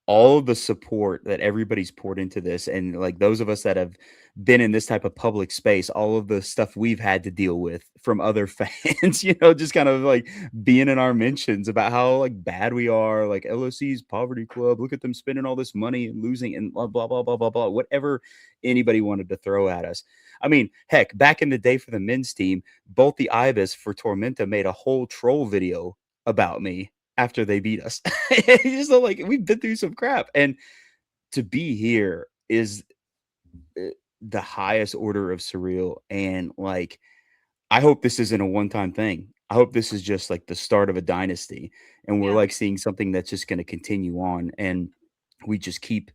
all of the support that everybody's poured into this, and like those of us that have been in this type of public space, all of the stuff we've had to deal with from other fans, just kind of like being in our mentions about how like bad we are, like LOC's poverty club, look at them spending all this money and losing and blah blah blah blah blah blah, whatever anybody wanted to throw at us. I mean, heck, back in the day for the men's team, both the Ibis for Tormenta made a whole troll video about me after they beat us. Just like we've been through some crap, and to be here is the highest order of surreal. And like, I hope this isn't a one-time thing. I hope this is just like the start of a dynasty, and we're Yeah. like seeing something that's just going to continue on, and we just keep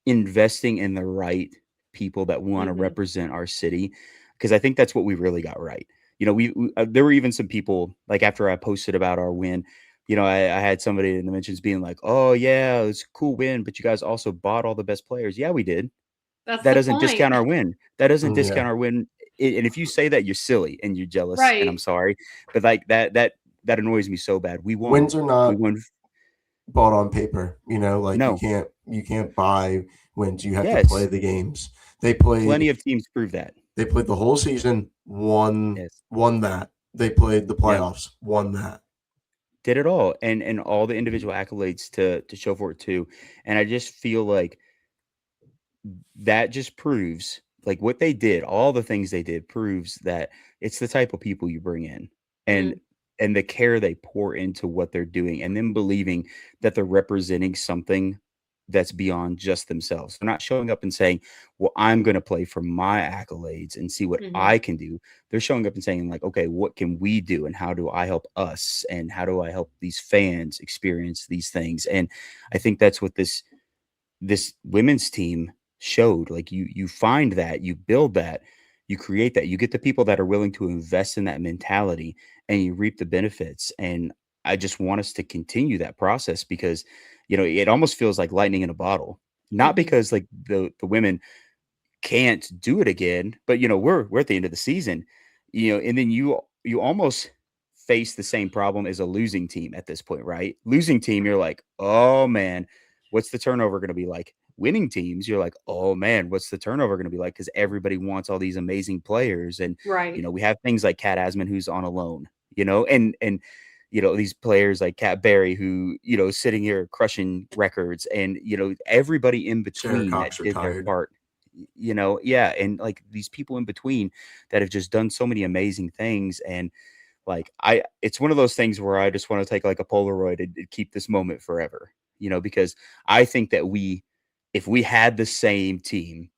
investing in the right people that want to Mhm. represent our city, because I think that's what we really got right. There were even some people like after I posted about our win, I had somebody in the mentions being like, "Oh yeah, it's a cool win, but you guys also bought all the best players." Yeah, we did. That's That the doesn't point. discount our win. That doesn't Yeah. discount our win. And if you say that, you're silly and you're jealous, and I'm Right. sorry, but like that annoys me so bad. We won. Wins are We not won. bought on paper. Like No. you can't buy wins. You have to play Yes. the games. They played Plenty of teams prove that. they played the whole season, Yes. won that. They played the Yep. playoffs, won that. Did it all, and all the individual accolades to show for it too. And I just feel like that just proves like what they did, all the things they did proves that it's the type of people you bring in, and Mm. and the care they pour into what they're doing, and then believing that they're representing something that's beyond just themselves. They're not showing up and saying, "Well, I'm going to play for my accolades and see what Mhm. I can do." They're showing up and saying like, "Okay, what can we do, and how do I help us, and how do I help these fans experience these things?" And I think that's what this women's team showed. Like you find that, you build that, you create that, you get the people that are willing to invest in that mentality, and you reap the benefits. And I just want us to continue that process, because it almost feels like lightning in a bottle. Not Mhm. because like the women can't do it again, but we're at the end of the season, and then you almost face the same problem as a losing team at this point, right? Losing team, you're like, oh man, what's the turnover going to be like? Winning teams, you're like, oh man, what's the turnover going to be like? Because everybody wants all these amazing players, and Right. we have things like Kat Asman who's on a loan, and these players like Kat Berry who sitting here crushing records, and everybody in Sarah between Cox that did their retired. part. Yeah, and like these people in between that have just done so many amazing things. And like it's one of those things where I just want to take like a Polaroid and keep this moment forever, because I think that if we had the same team,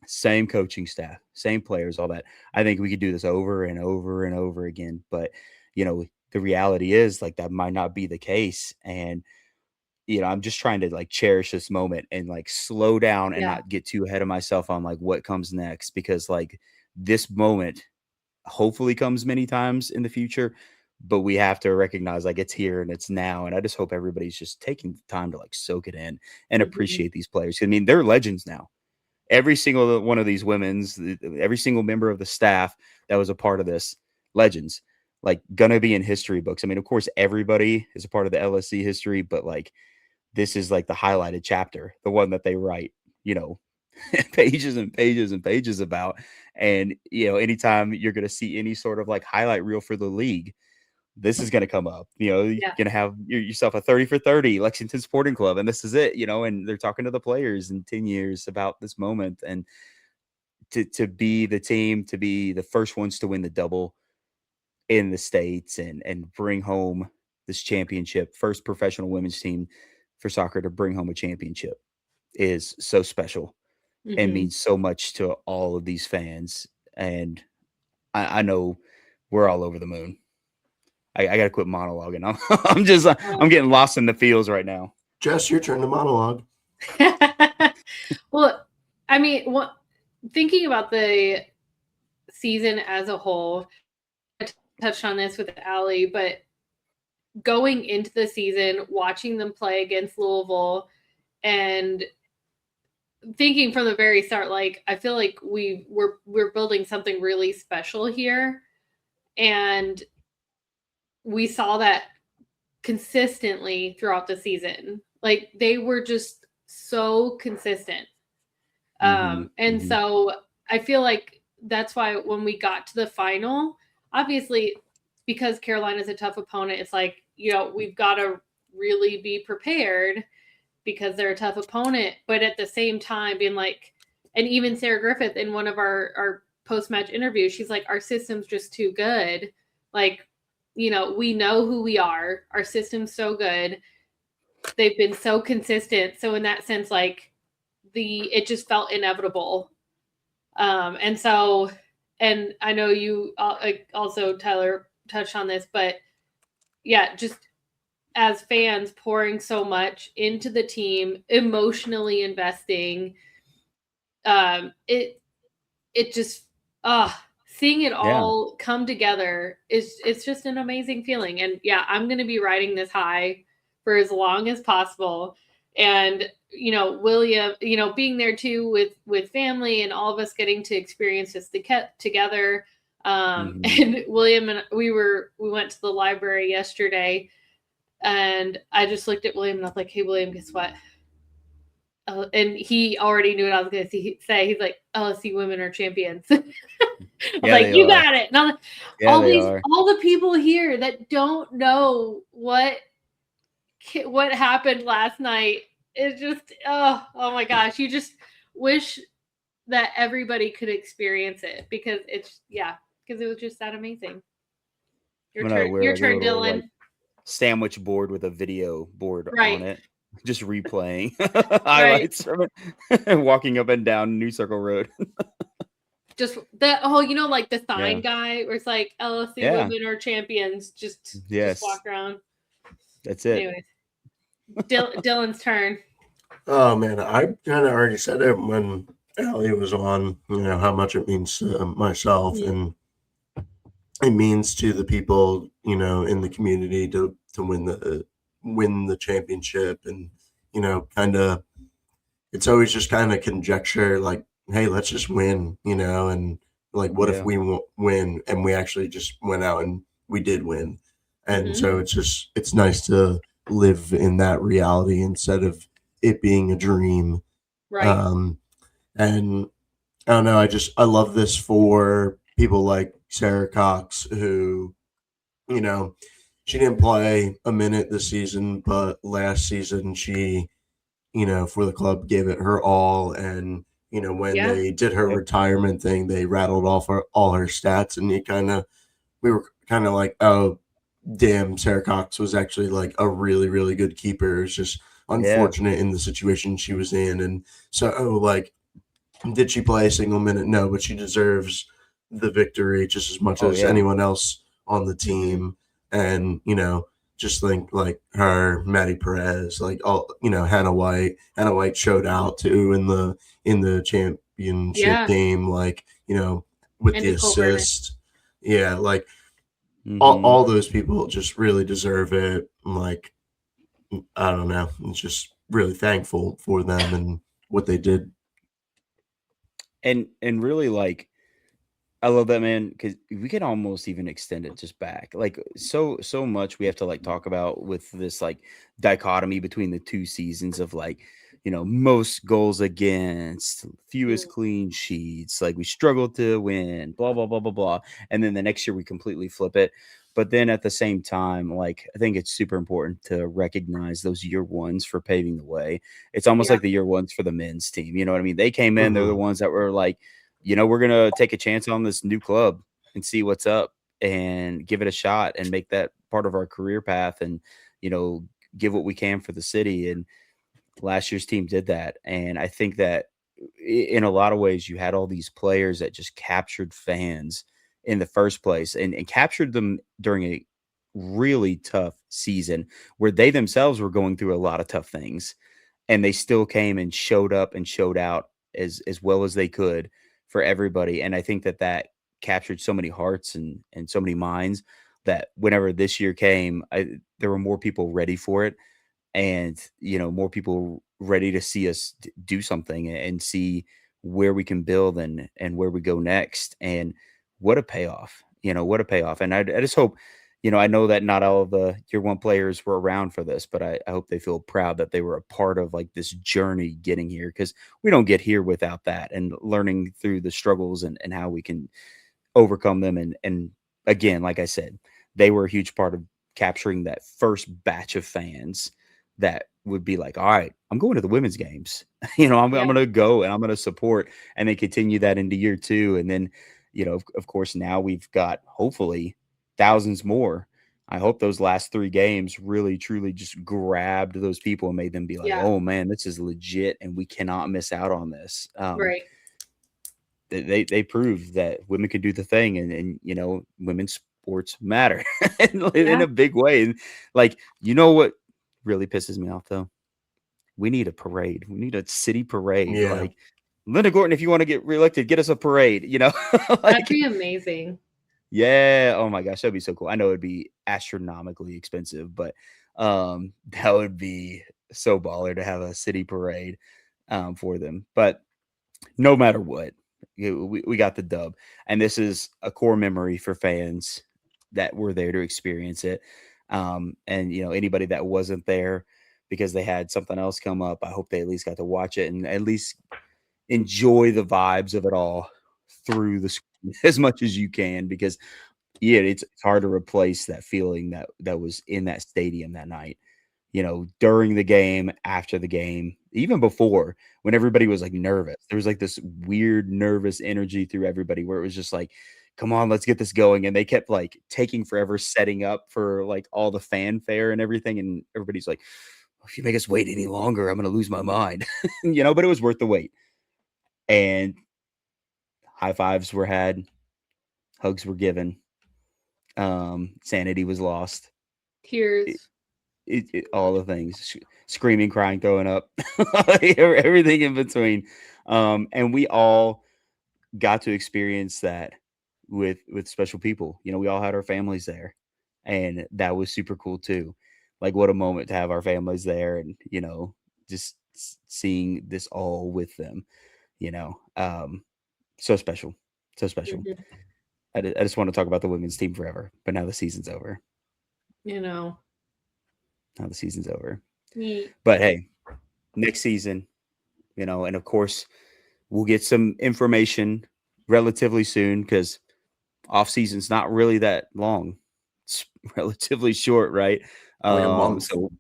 same coaching staff, same players, all that, I think we could do this over and over and over again. But the reality is like that might not be the case. And I'm just trying to like cherish this moment and like slow down and Yeah. not get too ahead of myself on like what comes next, because like this moment hopefully comes many times in the future, but we have to recognize like it's here and it's now. And I just hope everybody's just taking the time to like soak it in and Mhm. appreciate these players. I mean, they're legends now. Every single one of these every single member of the staff that was a part of this, legends, like gonna be in history books. I mean, of course, everybody is a part of the LSC history, but like this is like the highlighted chapter, the one that they write, you know, pages and pages and pages about. And, anytime you're going to see any sort of like highlight reel for the league, this is going to come up. You're Yeah. going to have yourself a 30 for 30 Lexington Sporting Club, and this is it, and they're talking to the players in 10 years about this moment. And to be the team, to be the first ones to win the double in the States, and bring home this championship, first professional women's team for soccer to bring home a championship, is so special and Mhm. means so much to all of these fans. And I know we're all over the moon. I gotta quit monologuing. I'm just I'm Oh. getting lost in the fields right now. Jess, your turn to monologue. Well, I mean, thinking about the season as a whole, I touched on this with Allie, but going into the season, watching them play against Louisville, and thinking from the very start, like I feel like we're building something really special here, and we saw that consistently throughout the season. Like they were just so consistent. And so I feel like that's why when we got to the final, obviously, because Carolina's a tough opponent, it's like, we've got to really be prepared because they're a tough opponent. But at the same time, being like, and even Sarah Griffith in one of our post-match interviews, she's like, our system's just too good. Like, we know who we are. Our system's so good. They've been so consistent. So in that sense, like, it just felt inevitable. And I know you also, Tyler, touched on this, but yeah, just as fans pouring so much into the team, emotionally investing, it just, seeing it all come together it's just an amazing feeling. And yeah, I'm going to be riding this high for as long as possible. And William, being there too with family and all of us getting to experience this together. And William and we went to the library yesterday, and I just looked at William and I was like, "Hey, William, guess what?" And he already knew what I was going to say. He's like, "LSU women are champions." I was like, "You got it." And I'm like, all the people here that don't know what happened last night, it's just, oh my gosh, you just wish that everybody could experience it because it was just that amazing. Your turn, Dylan. Like, sandwich board with a video board on it, just replaying highlights from it, walking up and down New Circle Road. Just that whole, like the sign guy where it's like LSU women are champions. Just walk around. That's it. Anyways, Dylan's turn. Oh man, I kind of already said it when Allie was on. How much it means to myself, and it means to the people in the community to win the championship. And kind of, it's always just kind of conjecture, like, hey, let's just win, and like, what if we win and we actually just went out and we did win. And so it's nice to live in that reality instead of it being a dream. And I don't know, I love this for people like Sarah Cox, who, she didn't play a minute this season, but last season she, for the club gave it her all. And, when they did her retirement thing, they rattled off all her stats, and we were kind of like, oh, damn, Sarah Cox was actually like a really, really good keeper. It's just unfortunate in the situation she was in. And so, like, did she play a single minute? No, but she deserves the victory just as much as anyone else on the team. And, just think like her, Maddie Perez, like all, Hannah White showed out too in the championship game, like, with the assist. Yeah. Like all those people just really deserve it. Like, I don't know. It's just really thankful for them and what they did. And really, like, I love that, man, because we can almost even extend it just back. Like, so much we have to, like, talk about with this, like, dichotomy between the two seasons of, like, most goals against, fewest clean sheets. Like, we struggled to win, blah, blah, blah, blah, blah. And then the next year we completely flip it. But then at the same time, like, I think it's super important to recognize those year ones for paving the way. It's almost like the year ones for the men's team. You know what I mean? They came in, they're the ones that were like, we're going to take a chance on this new club and see what's up and give it a shot and make that part of our career path and, give what we can for the city. And last year's team did that. And I think that in a lot of ways, you had all these players that just captured fans in the first place and captured them during a really tough season where they themselves were going through a lot of tough things. and they still came and showed up and showed out as well as they could for everybody. And I think that captured so many hearts and so many minds that whenever this year came, there were more people ready for it, and more people ready to see us do something and see where we can build and where we go next. And what a payoff, what a payoff. And I just hope, I know that not all of the year one players were around for this, but I hope they feel proud that they were a part of like this journey getting here, because we don't get here without that, and learning through the struggles and how we can overcome them. And again, like I said, they were a huge part of capturing that first batch of fans that would be like, all right, I'm going to the women's games. I'm going to go and I'm going to support, and then continue that into year two. And then, of course, now we've got hopefully thousands more. I hope those last 3 games really, truly just grabbed those people and made them be like, oh man, this is legit and we cannot miss out on this. Right. They proved that women can do the thing, and women's sports matter in a big way. And like, what really pisses me off though? We need a parade. We need a city parade. Yeah. Like, Linda Gorton, if you want to get reelected, get us a parade, like, that'd be amazing. Yeah. Oh my gosh, that'd be so cool. I know it'd be astronomically expensive, but that would be so baller to have a city parade for them. But no matter what, we got the dub. And this is a core memory for fans that were there to experience it. And anybody that wasn't there because they had something else come up, I hope they at least got to watch it and at least enjoy the vibes of it all through the screen as much as you can, because it's hard to replace that feeling that was in that stadium that night, during the game, after the game, even before, when everybody was like nervous. There was like this weird nervous energy through everybody where it was just like, come on, let's get this going. And they kept like taking forever setting up for like all the fanfare and everything. And everybody's like, if you make us wait any longer, I'm going to lose my mind, but it was worth the wait. And high fives were had, hugs were given, sanity was lost, Tears, all the things, screaming, crying, throwing up, everything in between. And we all got to experience that with special people. We all had our families there, and that was super cool too. Like, what a moment to have our families there, and just seeing this all with them. So special, so special. Mhm. I just want to talk about the women's team forever, but now the season's over. Now the season's over. But hey, next season, and of course, we'll get some information relatively soon, because off season's not really that long. It's relatively short, right? Like a month. So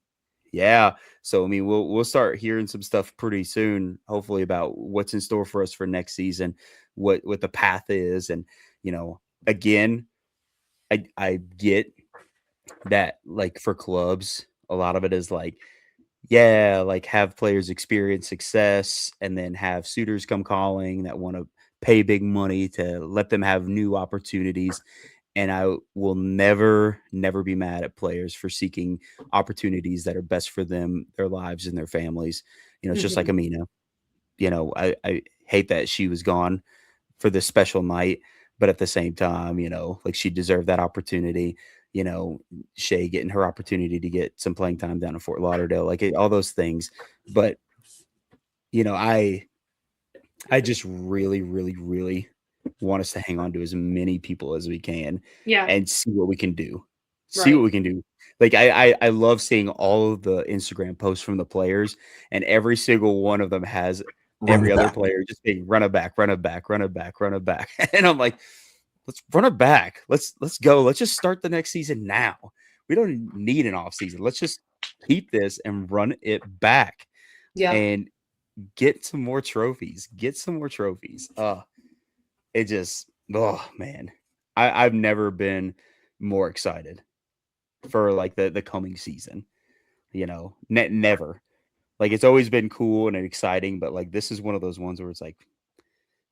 yeah. So I mean, we'll start hearing some stuff pretty soon, hopefully, about what's in store for us for next season, what the path is. And again, I get that, like, for clubs, a lot of it is like, like, have players experience success and then have suitors come calling that want to pay big money to let them have new opportunities. And I will never be mad at players for seeking opportunities that are best for them, their lives, and their families. It's just like Amina. I hate that she was gone for this special night, but at the same time, like, she deserved that opportunity. Shay getting her opportunity to get some playing time down in Fort Lauderdale, like, all those things. But I just really, really, really want us to hang on to as many people as we can, and see what we can do. See what we can do. Like, I love seeing all of the Instagram posts from the players, and every single one of them has every other player just being run it back, run it back, run it back, run it back. And I'm like, let's run it back. Let's go. Let's just start the next season now. We don't need an off season. Let's just keep this and run it back. And get some more trophies. Get some more trophies. It just, oh man, I've never been more excited for like the coming season. Never. Like, it's always been cool and exciting, but like, this is one of those ones where it's like,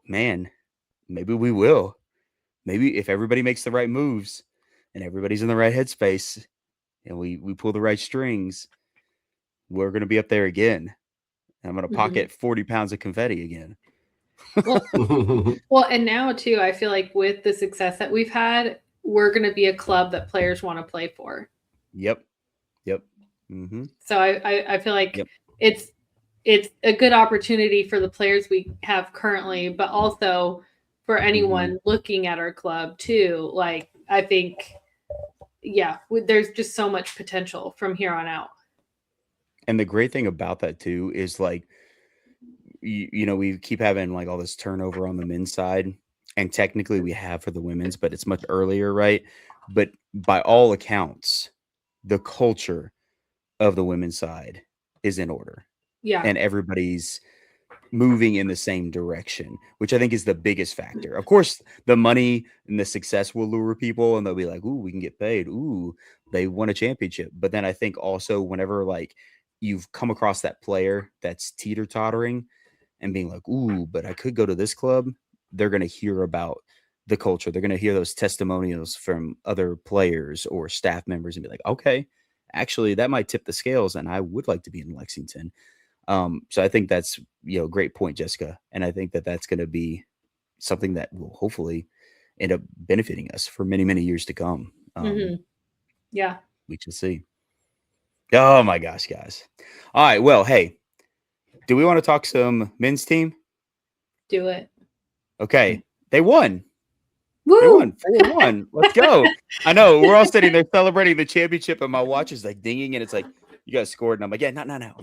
man, maybe we will. Maybe if everybody makes the right moves and everybody's in the right headspace and we pull the right strings, we're going to be up there again. and I'm going to Mhm. pocket 40 pounds of confetti again. Well, and now too, I feel like with the success that we've had, we're going to be a club that players want to play for. Yep. Mm-hmm. So I feel like Yep. it's a good opportunity for the players we have currently, but also for anyone looking at our club too. Like, I think, yeah, there's just so much potential from here on out. And the great thing about that too is like, we keep having like all this turnover on the men's side, and technically we have for the women's, but it's much earlier, right? But by all accounts, the culture of the women's side is in order, Yeah. and everybody's moving in the same direction, which I think is the biggest factor. Of course, the money and the success will lure people, and they'll be like, "Ooh, we can get paid. Ooh, they won a championship." But then I think also whenever like you've come across that player that's teeter-tottering and being like, "Ooh, but I could go to this club," they're going to hear about the culture. They're going to hear those testimonials from other players or staff members and be like, "Okay, actually, that might tip the scales, and I would like to be in Lexington." So I think that's great point, Jessica, and I think that that's going to be something that will hopefully end up benefiting us for many, many years to come. Yeah. We shall see. Oh my gosh, guys! All right, well, hey, do we want to talk some men's team? Do it. Okay, they won. Woo! They won 4-1. Let's go. I know we're all sitting there celebrating the championship, and my watch is like dinging, and it's like, you guys scored, and I'm like, yeah, not now.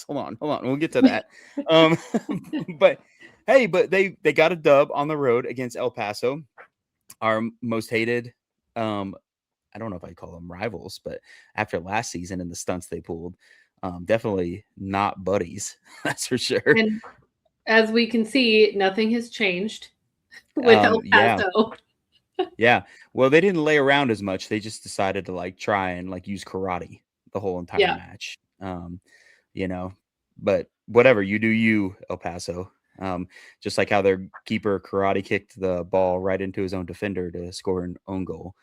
Hold on, we'll get to that. But hey, they got a dub on the road against El Paso, our most hated. I don't know if I call them rivals, but after last season and the stunts they pulled, definitely not buddies. That's for sure. And as we can see, nothing has changed with El Paso. Yeah. Well, they didn't lay around as much. They just decided to like try and like use karate the whole entire match. But whatever, you do you, El Paso. Just like how their keeper karate kicked the ball right into his own defender to score an own goal.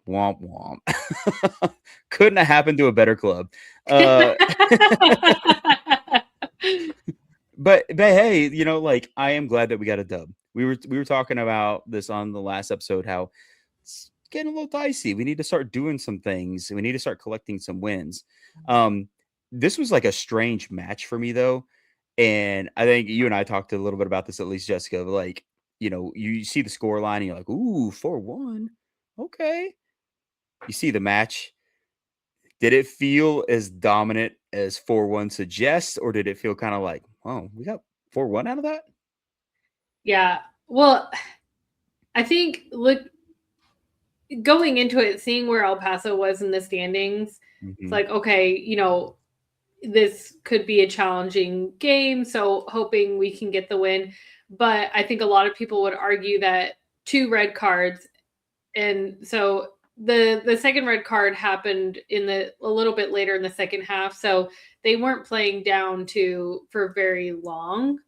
Womp womp. Couldn't have happened to a better club. But hey, like I am glad that we got a dub. We were talking about this on the last episode, how it's getting a little dicey. We need to start doing some things. We need to start collecting some wins. This was like a strange match for me though. And I think you and I talked a little bit about this, at least Jessica, like, you see the score line and you're like, ooh, 4-1. Okay. You see the match. Did it feel as dominant as 4-1 suggests, or did it feel kind of like, oh, we got 4-1 out of that? Yeah. Well, I think going into it, seeing where El Paso was in the standings, it's like, okay, this could be a challenging game, so hoping we can get the win. But I think a lot of people would argue that 2 red cards, and so the second red card happened a little bit later in the second half, so they weren't playing down for very long.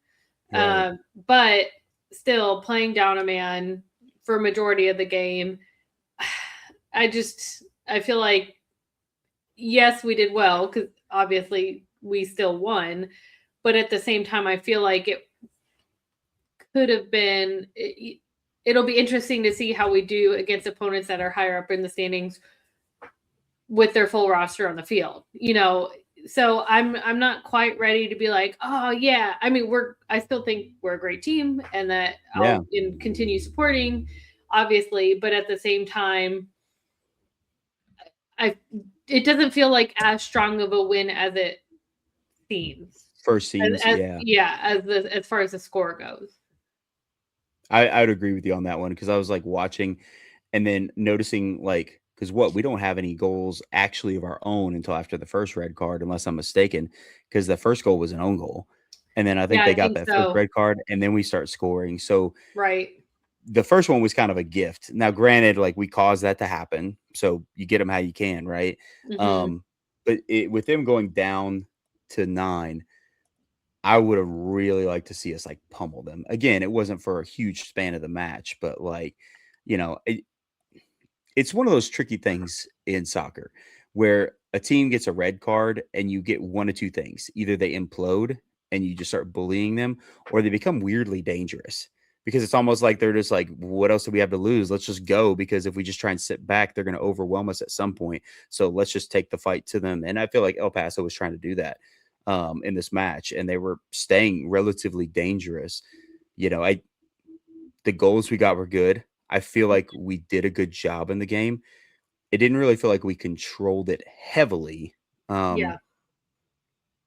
Right. But still playing down a man for a majority of the game, I feel like, yes, we did well because obviously we still won, but at the same time, I feel like it could have been. It'll be interesting to see how we do against opponents that are higher up in the standings with their full roster on the field. So I'm not quite ready to be like, oh yeah. I mean, I still think we're a great team, and that I'll continue supporting, obviously, but at the same time, it doesn't feel like as strong of a win as it seems. First seems, as far as the score goes. I would agree with you on that one, because I was like watching and then noticing like, because we don't have any goals actually of our own until after the first red card, unless I'm mistaken, because the first goal was an own goal. And then I think they got that first red card, and then we start scoring. So right. The first one was kind of a gift. Now, granted, like we caused that to happen, so you get them how you can, right? But with them going down to 9, I would have really liked to see us like pummel them. Again, it wasn't for a huge span of the match, but like, it's one of those tricky things in soccer where a team gets a red card and you get one of two things. Either they implode and you just start bullying them, or they become weirdly dangerous because it's almost like they're just like, what else do we have to lose? Let's just go, because if we just try and sit back, they're going to overwhelm us at some point. So let's just take the fight to them. And I feel like El Paso was trying to do that in this match, and they were staying relatively dangerous. The goals we got were good. I feel like we did a good job in the game. It didn't really feel like we controlled it heavily. Yeah.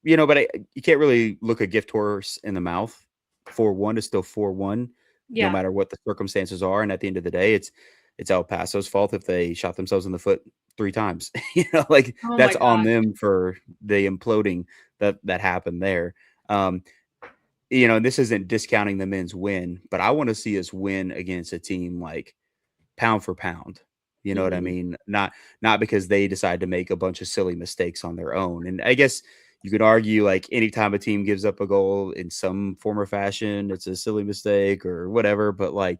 But you can't really look a gift horse in the mouth. 4-1 is still 4-1, no matter what the circumstances are. And at the end of the day, it's El Paso's fault if they shot themselves in the foot 3 times. That's on them for the imploding that happened there. This isn't discounting the men's win, but I want to see us win against a team like pound for pound. You know what I mean? Not because they decide to make a bunch of silly mistakes on their own. And I guess you could argue, like, anytime a team gives up a goal in some form or fashion, it's a silly mistake or whatever. But like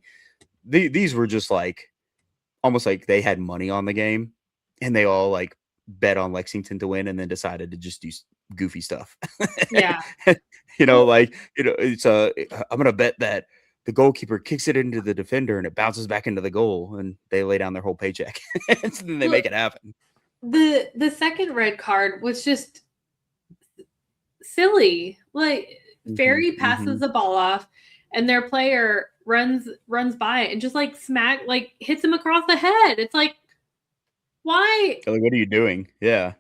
these were just like almost like they had money on the game and they all like bet on Lexington to win and then decided to just do goofy stuff. Yeah. It's I'm going to bet that the goalkeeper kicks it into the defender and it bounces back into the goal, and they lay down their whole paycheck. And then they make it happen. The second red card was just silly. Like, Ferry passes the ball off and their player runs by it and just like hits him across the head. It's like, why? Like, what are you doing? Yeah.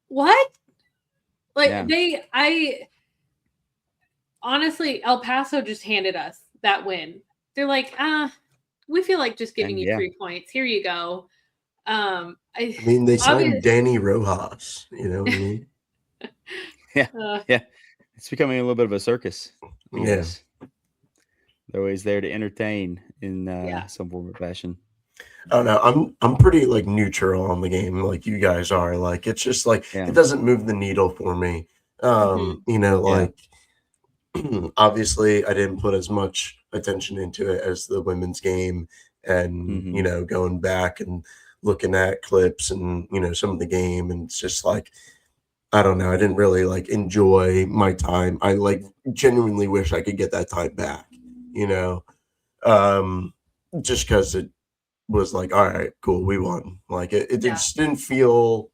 What? Like, honestly, El Paso just handed us that win. They're like, we feel like just giving you 3 points. Here you go. I mean, they signed Danny Rojas, you know what I mean? Yeah. It's becoming a little bit of a circus. Yes. They're always there to entertain in some form of fashion. Oh no, I'm pretty like neutral on the game, like you guys are. Like, it's just like it doesn't move the needle for me. Obviously I didn't put as much attention into it as the women's game, and going back and looking at clips and some of the game, and it's just like, I don't know, I didn't really like enjoy my time. I like genuinely wish I could get that time back, just because it was like, all right, cool, we won. Like, it just didn't feel,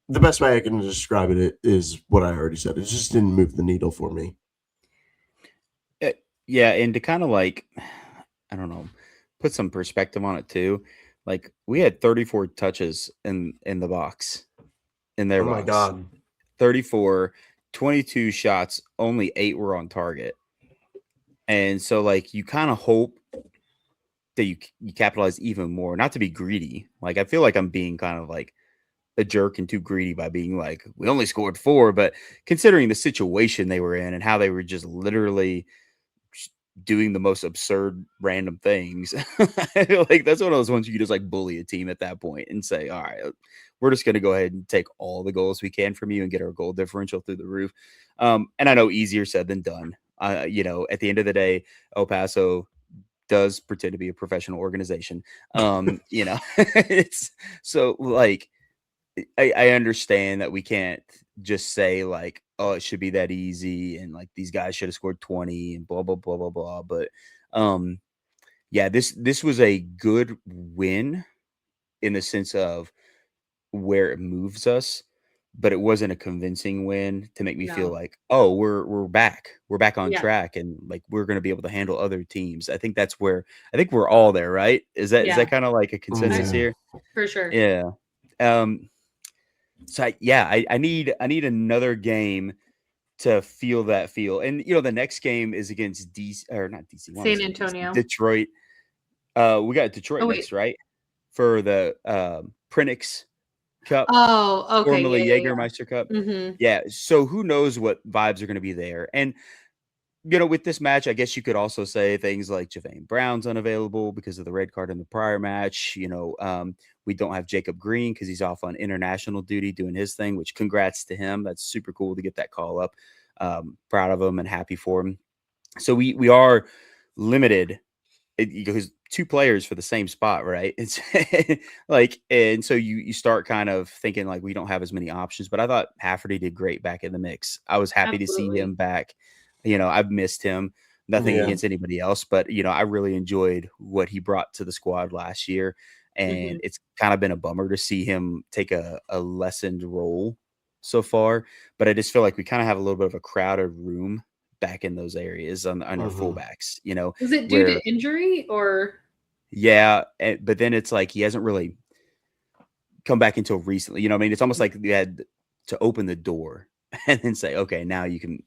the best way I can describe it is what I already said. It just didn't move the needle for me. Yeah, and to kind of like, I don't know, put some perspective on it too. Like, we had 34 touches in the box, in their box. Oh my God. 34, 22 shots, only 8 were on target. And so like, you kind of hope that you capitalize even more, not to be greedy. Like, I feel like I'm being kind of like a jerk and too greedy by being like, we only scored 4, but considering the situation they were in and how they were just literally doing the most absurd random things, I feel like that's one of those ones you can just like bully a team at that point and say, all right, we're just going to go ahead and take all the goals we can from you and get our goal differential through the roof. And I know easier said than done. At the end of the day, El Paso does pretend to be a professional organization. It's so like, I understand that we can't just say like, oh, it should be that easy, and like these guys should have scored 20 and blah blah blah blah blah. But this was a good win in the sense of where it moves us, but it wasn't a convincing win to make me feel like, oh, we're back on track, and like we're going to be able to handle other teams. I think we're all there, right? Is that kind of like a consensus here? For sure. Yeah. So I need another game to feel that feel. And the next game is against DC, or not DC, San Antonio, Detroit. We got Detroit next, right? For the Prinix Cup. Oh, okay. Formerly Jägermeister Cup. Mm-hmm. Yeah. So who knows what vibes are going to be there? And with this match, I guess you could also say things like Javane Brown's unavailable because of the red card in the prior match. We don't have Jacob Green because he's off on international duty doing his thing, which congrats to him. That's super cool to get that call up. Proud of him and happy for him. So we are limited because 2 players for the same spot, right? It's and so you start kind of thinking like we don't have as many options, but I thought Hafferty did great back in the mix. I was happy to see Absolutely. him back. I've missed him. Nothing Yeah. against anybody else, but I really enjoyed what he brought to the squad last year. And Mhm. it's kind of been a bummer to see him take a lessened role so far. But I just feel like we kind of have a little bit of a crowded room back in those areas on our Mhm. fullbacks, Was it due where to injury or? yeah, but then it's like he hasn't really come back until recently. You know what I mean? It's almost like you had to open the door and then say, okay, now you can,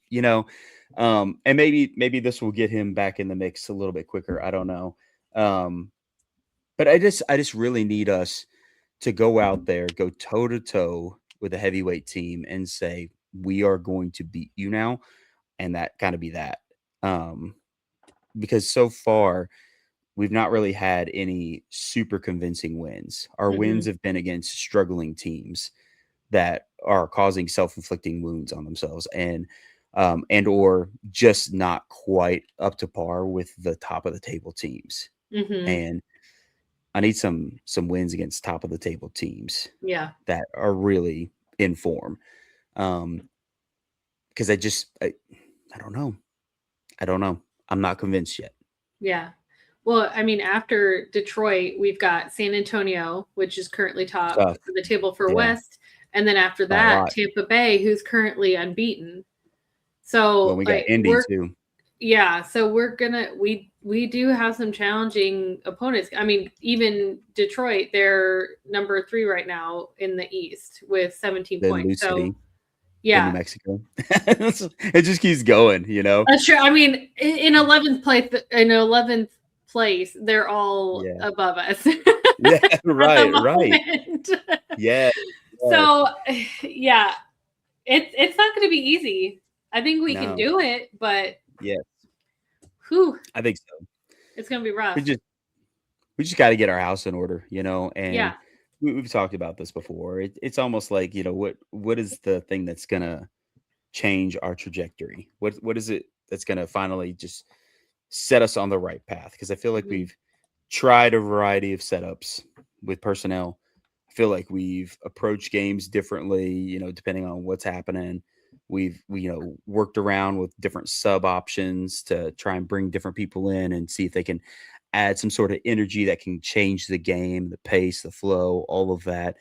and maybe this will get him back in the mix a little bit quicker. I don't know. But I just really need us to go out there, go toe to toe with a heavyweight team and say, we are going to beat you now. And that kind of be that. Um, because so far we've not really had any super convincing wins. Our wins Mhm. have been against struggling teams that are causing self-inflicting wounds on themselves and or just not quite up to par with the top of the table teams. Mhm. And I need some wins against top of the table teams Yeah. that are really in form. Because I don't know. I don't know. I'm not convinced yet. Yeah. Well, I mean, after Detroit, we've got San Antonio, which is currently top Tough. of the table for Yeah. West, and then after By a that, lot. Tampa Bay, who's currently unbeaten. Well, So, we got like, Indy too. we do have some challenging opponents. I mean, even Detroit, they're number 3 right now in the East with 17 Then Lou points. City. So, In New yeah, Mexico. It just keeps going. that's true. I mean, in 11th place, they're all Yeah. above us Yeah, at the right, right. moment. Yeah, yes. So, yeah, it's not going to be easy. I think we can No, do it, but yeah, whew, I think so. it's going to be We rough. just we just gotta get our house in order, and Yeah. we've talked about this before. It's almost like, what is the thing that's gonna change our trajectory? What is it that's gonna finally just set us on the right path? Because I feel like Mhm. we've tried a variety of setups with personnel. I feel like we've approached games differently, depending on what's happening. We worked around with different sub options to try and bring different people in and see if they can add some sort of energy that can change the game, the pace, the flow, all of that.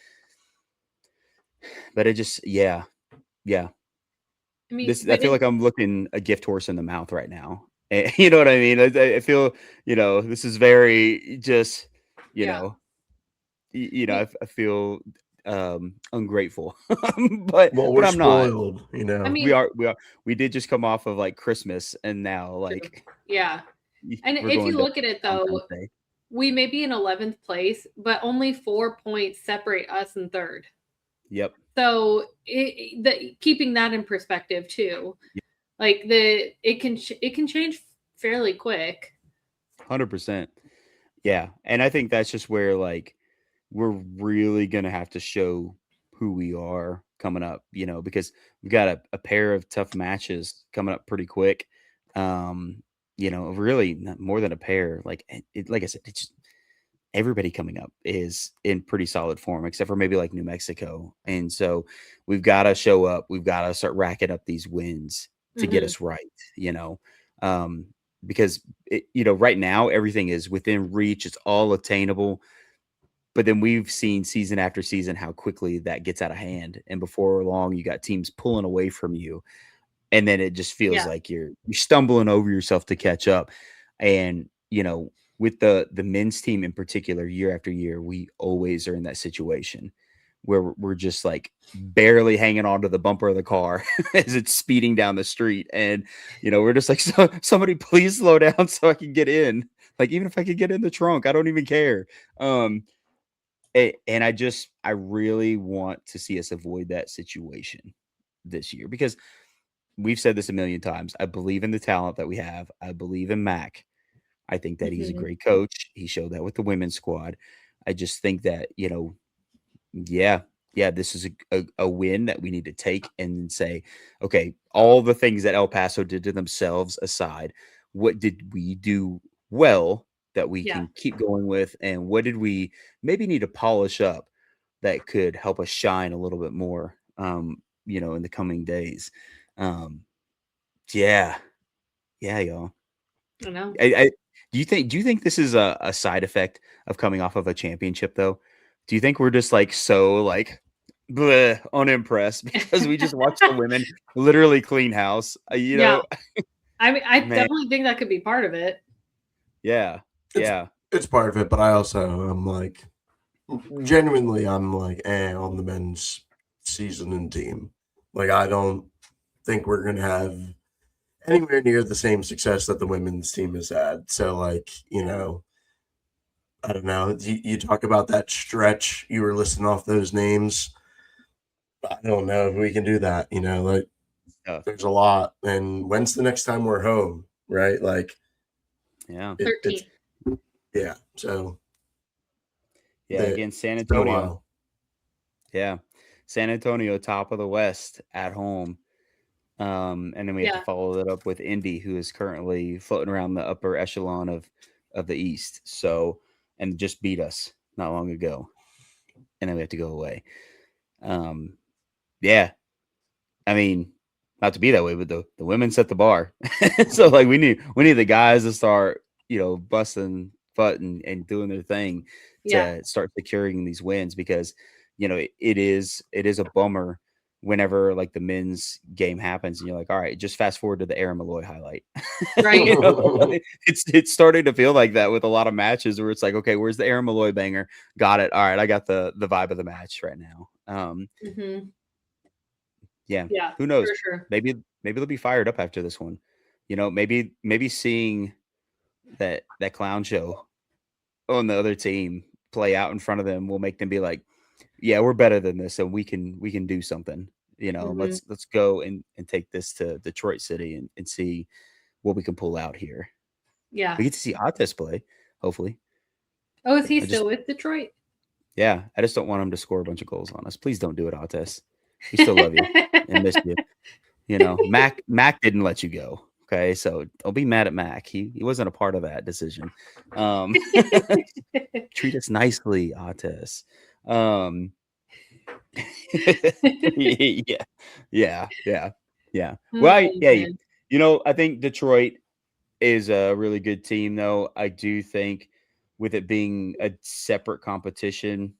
But it just, yeah, yeah. I mean, This I but feel like I'm looking a gift horse in the mouth right now. You know what I mean? I feel, this is very just, you yeah. know, Me- I feel ungrateful, but Well, but we're I'm not. spoiled, I We mean, are we are we did just come off of like Christmas, and now true. like Yeah. And we're if you going to look at it Valentine's though, Day. we may be in 11th place, but only 4 points separate us in third. Yep. So keeping that in perspective too, like it can change fairly quick. 100%. Yeah, and I think that's just where like we're really gonna have to show who we are coming up, because we've got a pair of tough matches coming up pretty quick. Really more than a pair. Like like I said, it's everybody coming up is in pretty solid form, except for maybe like New Mexico. And so we've got to show up. We've got to start racking up these wins to get Hmm. us right, you know, um, because right now everything is within reach. It's all attainable. But then we've seen season after season how quickly that gets out of hand. And before long, you got teams pulling away from you. And then it just feels Yeah. like you're stumbling over yourself to catch up. And, with the men's team in particular, year after year, we always are in that situation where we're just like barely hanging on to the bumper of the car as it's speeding down the street. And, we're just like, somebody please slow down so I can get in. Like, even if I could get in the trunk, I don't even care. And I really want to see us avoid that situation this year because we've said this a million times. I believe in the talent that we have. I believe in Mac. I think that he's a Hmm. great coach. He showed that with the women's squad. I just think that, yeah, yeah, this is a win that we need to take and say, okay, all the things that El Paso did to themselves aside, what did we do well that we Yeah. can keep going with, and what did we maybe need to polish up that could help us shine a little bit more, in the coming days. Um, yeah, yeah, y'all. I know. Do you think this is a side effect of coming off of a championship though? Do you think we're just like so like bleh, unimpressed because we just watched the women literally clean house? Yeah. I mean, I Man, definitely think that could be part of it. yeah, It's yeah, it's part of it, but I also am like genuinely I'm like on the men's season and team. Like I don't think we're gonna have anywhere near the same success that the women's team has had. So like, I don't know. You talk about that stretch, you were listing off those names. I don't know if we can do that, like tough. there's a lot. And when's the next time we're home? Right? Like Yeah, it's 13. yeah. So yeah. Against San it's been a Antonio. while. Yeah, San Antonio, top of the West at home. And then we have to Yeah. follow that up with Indy, who is currently floating around the upper echelon of the East. So, and just beat us not long ago, and then we have to go away. Yeah, I mean, not to be that way, but the women set the bar. So like we need the guys to start, busting butt and doing their thing Yeah. to start securing these wins, because it is a bummer whenever like the men's game happens and you're like, all right, just fast forward to the Aaron Malloy highlight. Right. It's starting to feel like that with a lot of matches where it's like, okay, where's the Aaron Malloy banger? Got it. All right, I got the vibe of the match right now. Hmm. Yeah, Yeah, who knows? for sure. Maybe they'll be fired up after this one. Maybe seeing that clown show on the other team play out in front of them will make them be like, yeah, we're better than this, and we can do something. Hmm. Let's go and take this to Detroit City and see what we can pull out here. Yeah. We get to see Otis play, hopefully. Oh, is he I still just with Detroit? Yeah, I just don't want him to score a bunch of goals on us. Please don't do it, Otis. We still love you and miss you. Mac didn't let you go. Okay, so don't be mad at Mac. He wasn't a part of that decision. Treat us nicely, Otis. Yeah, yeah. Well, Oh, hey, man. I think Detroit is a really good team, though. I do think with it being a separate competition,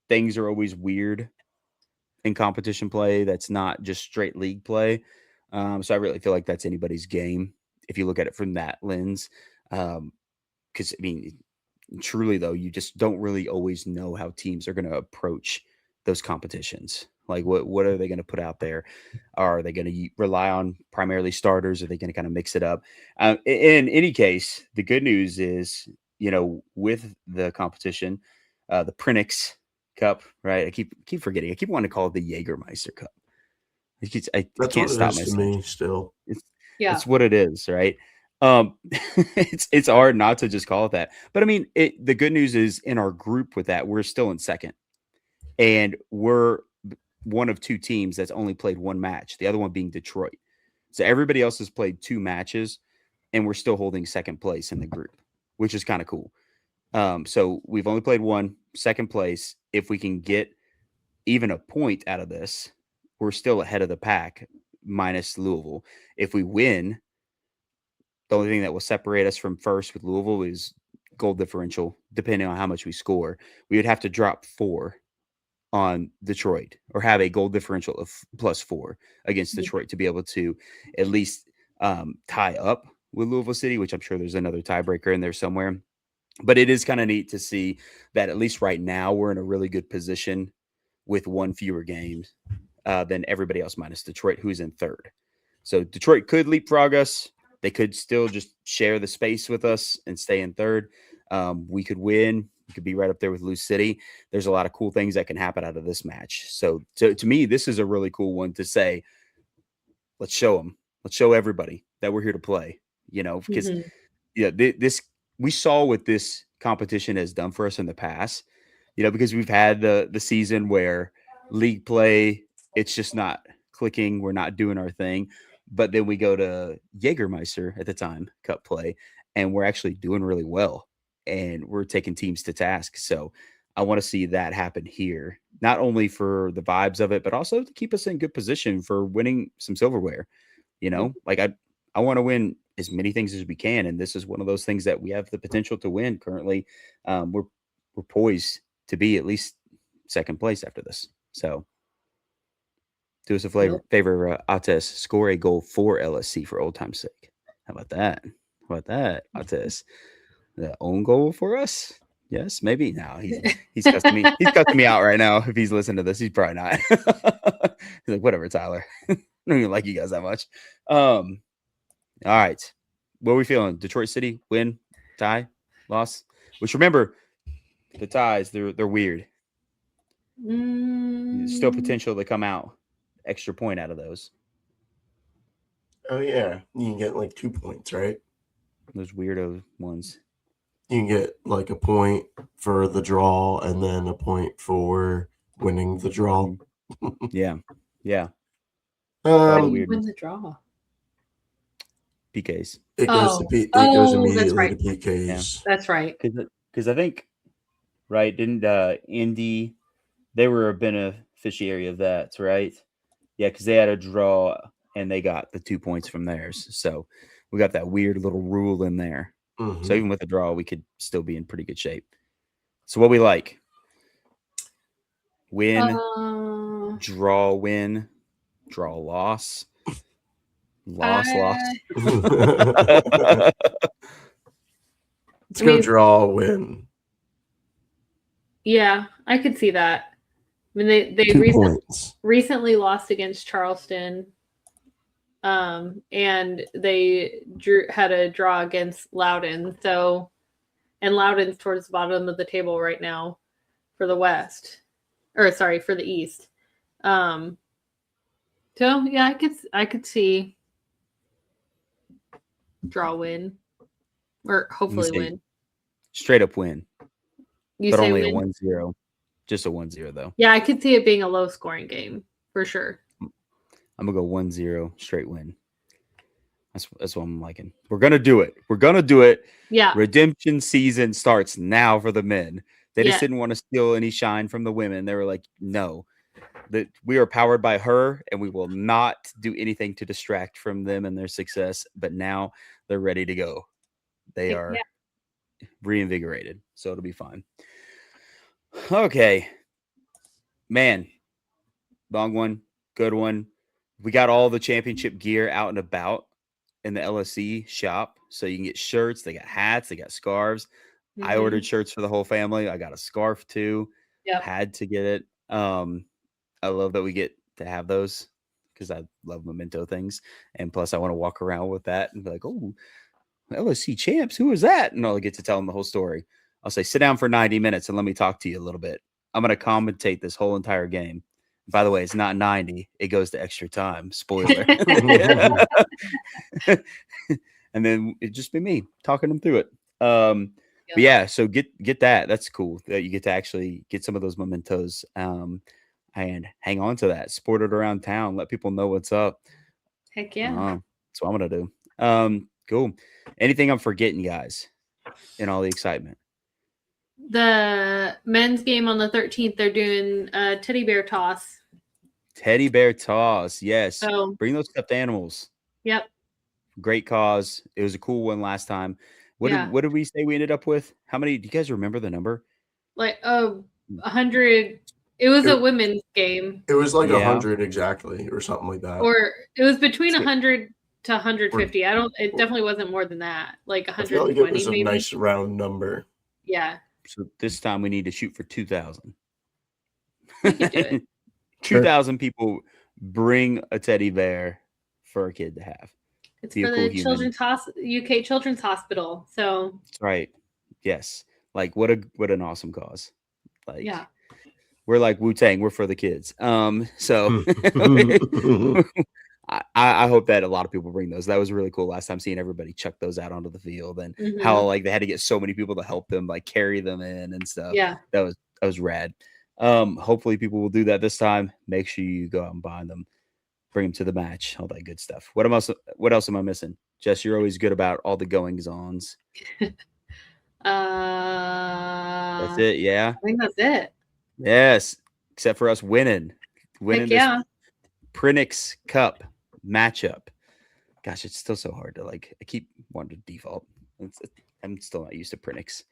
things are always weird in competition play that's not just straight league play. So I really feel like that's anybody's game if you look at it from that lens. Because I mean, truly though, you just don't really always know how teams are going to approach those competitions. Like what are they going to put out there? Are they going to rely on primarily starters? Are they going to kind of mix it up? In any case, the good news is, with the competition, the Prinix Cup, right? I keep forgetting. I keep wanting to call it the Jägermeister Cup. I That's can't what it stop is to myself. me still. It's Yeah. it's what it is, right? It's hard not to just call it that. But I mean, the good news is in our group with that, we're still in second, and we're one of two teams that's only played one match. The other one being Detroit. So everybody else has played two matches, and we're still holding second place in the group, which is kind of cool. So we've only played one, second place. If we can get even a point out of this, we're still ahead of the pack, minus Louisville. If we win, the only thing that will separate us from first with Louisville is goal differential, depending on how much we score. We would have to drop 4 on Detroit or have a goal differential of +4 against Detroit to be able to at least tie up with Louisville City, which I'm sure there's another tiebreaker in there somewhere. But it is kind of neat to see that at least right now we're in a really good position with one fewer games than everybody else minus Detroit, who's in third. So Detroit could leapfrog us. They could still just share the space with us and stay in third. We could win. We could be right up there with Lou City. There's a lot of cool things that can happen out of this match. So to me, this is a really cool one to say, let's show them. Let's show everybody that we're here to play, because Mhm. this we saw what this competition has done for us in the past, because we've had the season where league play, it's just not clicking. We're not doing our thing. But then we go to Jägermeister at the time, cup play, and we're actually doing really well, and we're taking teams to task. So I want to see that happen here, not only for the vibes of it, but also to keep us in good position for winning some silverware. Like I want to win as many things as we can, and this is one of those things that we have the potential to win. Currently, we're poised to be at least second place after this. So do us a favor, Ates, score a goal for LSC for old time's sake. How about that? Ates? The own goal for us? Yes, maybe. No, he's cussing me. He's cussing me out right now. If he's listening to this, he's probably not. He's like, whatever, Tyler. I don't even like you guys that much. All right. What are we feeling? Detroit City, win, tie, loss? Which, remember, the ties, they're weird. There's still potential to come out extra point out of those. Oh yeah, you can get like 2 points, right? Those weirdo ones. You can get like a point for the draw and then a point for winning the draw. Yeah. Weird. Win the draw. PKs. It goes immediately to PKs. Yeah. That's right. Because I think, right, didn't Indy, they were a beneficiary of that, right? Yeah, because they had a draw and they got the 2 points from theirs. So we got that weird little rule in there. Mm-hmm. So even with a draw, we could still be in pretty good shape. So what we like? Win, draw, win, draw, loss. Loss. Let's go draw, win. Yeah, I could see that. I mean, they recently lost against Charleston, and they had a draw against Loudoun. So, and Loudoun's towards the bottom of the table right now for the West, for the East. So yeah, I could see draw, win, or hopefully win. Straight up win. But only win? A 1-0. Just a 1-0 though. Yeah, I could see it being a low scoring game for sure. I'm gonna go 1-0 straight win. That's what I'm liking. We're gonna do it. Yeah. Redemption season starts now for the men. They just didn't want to steal any shine from the women. They were like, no, that we are powered by her, and we will not do anything to distract from them and their success. But now they're ready to go. They are reinvigorated, so it'll be fun. Okay, man, long one, good one. We got all the championship gear out and about in the LSC shop, so you can get shirts. They got hats, they got scarves. Mm-hmm. I ordered shirts for the whole family. I got a scarf too. Had to get it. I love that we get to have those because I love memento things, and plus I want to walk around with that and be like, oh, LSC champs, who is that? And I'll get to tell them the whole story. I'll say, sit down for 90 minutes and let me talk to you a little bit. I'm going to commentate this whole entire game. By the way, it's not 90. It goes to extra time. Spoiler. And then it'd just be me talking them through it. But yeah, so get that. That's cool that you get to actually get some of those mementos and hang on to that. Sport it around town. Let people know what's up. Heck yeah. That's what I'm going to do. Cool. Anything I'm forgetting, guys, in all the excitement? The men's game on the 13th, they're doing a teddy bear toss. Teddy bear toss, yes. So, bring those stuffed animals. Yep. Great cause. It was a cool one last time. What did we say we ended up with? How many? Do you guys remember the number? Like 100. It was a women's game. It was like 100 exactly, or something like that. Or it was between 100 to 150. It definitely wasn't more than that. Like 120. I feel like it was a nice round number. Yeah. So this time we need to shoot for 2,000. We can do it. 2,000 people bring a teddy bear for a kid to have. It's for the UK Children's Hospital. So that's right. Yes. Like what an awesome cause. Like yeah. We're like Wu-Tang. We're for the kids. So I hope that a lot of people bring those. That was really cool last time, seeing everybody chuck those out onto the field, and how like they had to get so many people to help them like carry them in and stuff. Yeah, that was rad. Hopefully people will do that this time. Make sure you go out and buy them, bring them to the match, all that good stuff. What else am I missing? Jess, you're always good about all the goings-ons. That's it, yeah? I think that's it. Yes, except for us winning Heck this yeah. Prinix Cup matchup. Gosh, it's still so hard to like. I keep wanting to default. I'm still not used to Prinix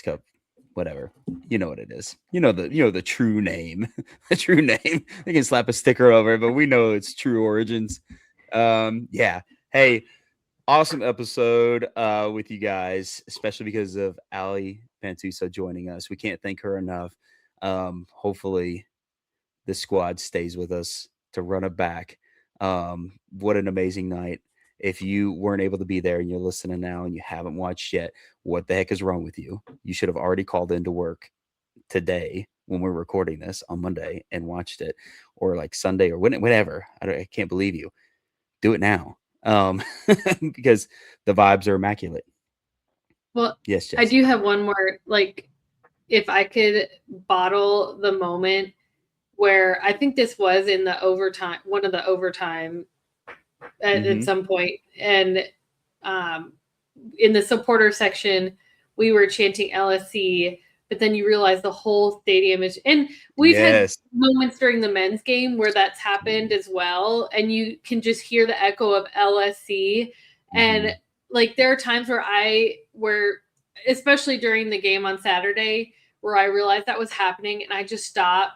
Cup, whatever. You know what it is. You know the true name. The true name. They can slap a sticker over it, but we know its true origins. Yeah. Hey, awesome episode with you guys, especially because of Allie Pantuso joining us. We can't thank her enough. Hopefully the squad stays with us to run it back. What an amazing night. If you weren't able to be there and you're listening now and you haven't watched yet, what the heck is wrong with you? You should have already called into work today when we're recording this on Monday and watched it, or like Sunday or whenever. I can't believe you. Do it now. Because the vibes are immaculate. Well, Yes, Jess. I do have one more, like, if I could bottle the moment where I think this was in the overtime, one of the overtime at some point, and in the supporter section, we were chanting LSC, but then you realize the whole stadium is, and we've had moments during the men's game where that's happened as well, and you can just hear the echo of LSC, and like there are times where especially during the game on Saturday, where I realized that was happening, and I just stopped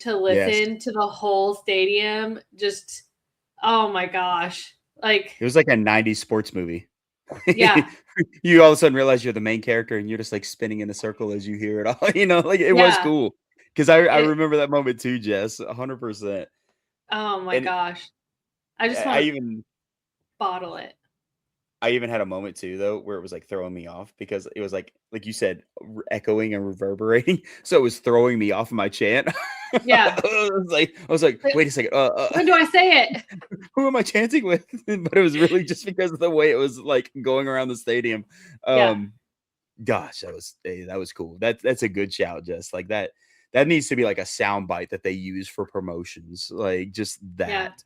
to listen to the whole stadium. Just, oh my gosh. Like, it was like a 90s sports movie. Yeah. You all of a sudden realize you're the main character and you're just like spinning in a circle as you hear it all. Like it was cool. Because I remember that moment too, Jess, 100%. Oh my gosh. I just want to bottle it. I even had a moment too, though, where it was like throwing me off because it was like you said, echoing and reverberating. So it was throwing me off of my chant. Yeah. I was like, wait a second. When do I say it? Who am I chanting with? But it was really just because of the way it was like going around the stadium. Gosh, that was cool. That's a good shout, Jess. Like that needs to be like a sound bite that they use for promotions. Like just that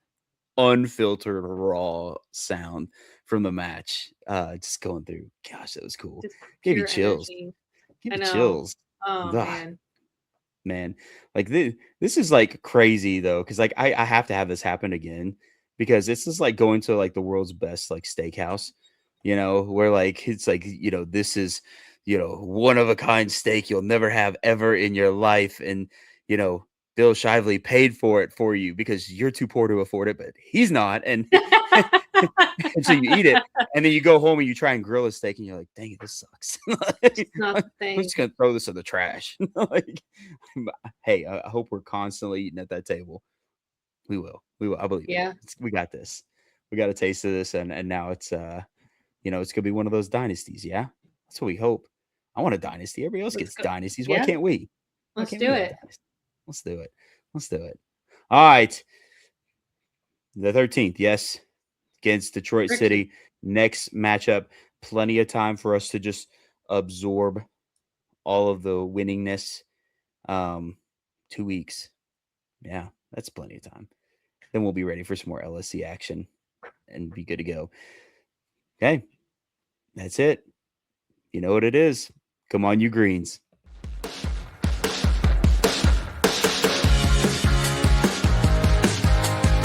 unfiltered raw sound from the match, just going through. Gosh, that was cool. Gave you chills. Give you chills. Oh man, like this is like crazy though, because like I have to have this happen again, because this is like going to like the world's best like steakhouse, where like it's like this is one of a kind steak you'll never have ever in your life, and Bill Shively paid for it for you because you're too poor to afford it, but he's not. And, and so you eat it, and then you go home and you try and grill a steak, and you're like, dang it, this sucks. I'm just going to throw this in the trash. Hey, I hope we're constantly eating at that table. We will. I believe it. We got this. We got a taste of this, and now it's, it's going to be one of those dynasties, yeah? That's what we hope. I want a dynasty. Everybody else gets dynasties. Why can't we? Let's do it. Let's do it. All right. The 13th, yes, against Detroit City. Next matchup. Plenty of time for us to just absorb all of the winningness. 2 weeks. Yeah, that's plenty of time. Then we'll be ready for some more LSC action and be good to go. Okay. That's it. You know what it is. Come on, you Greens.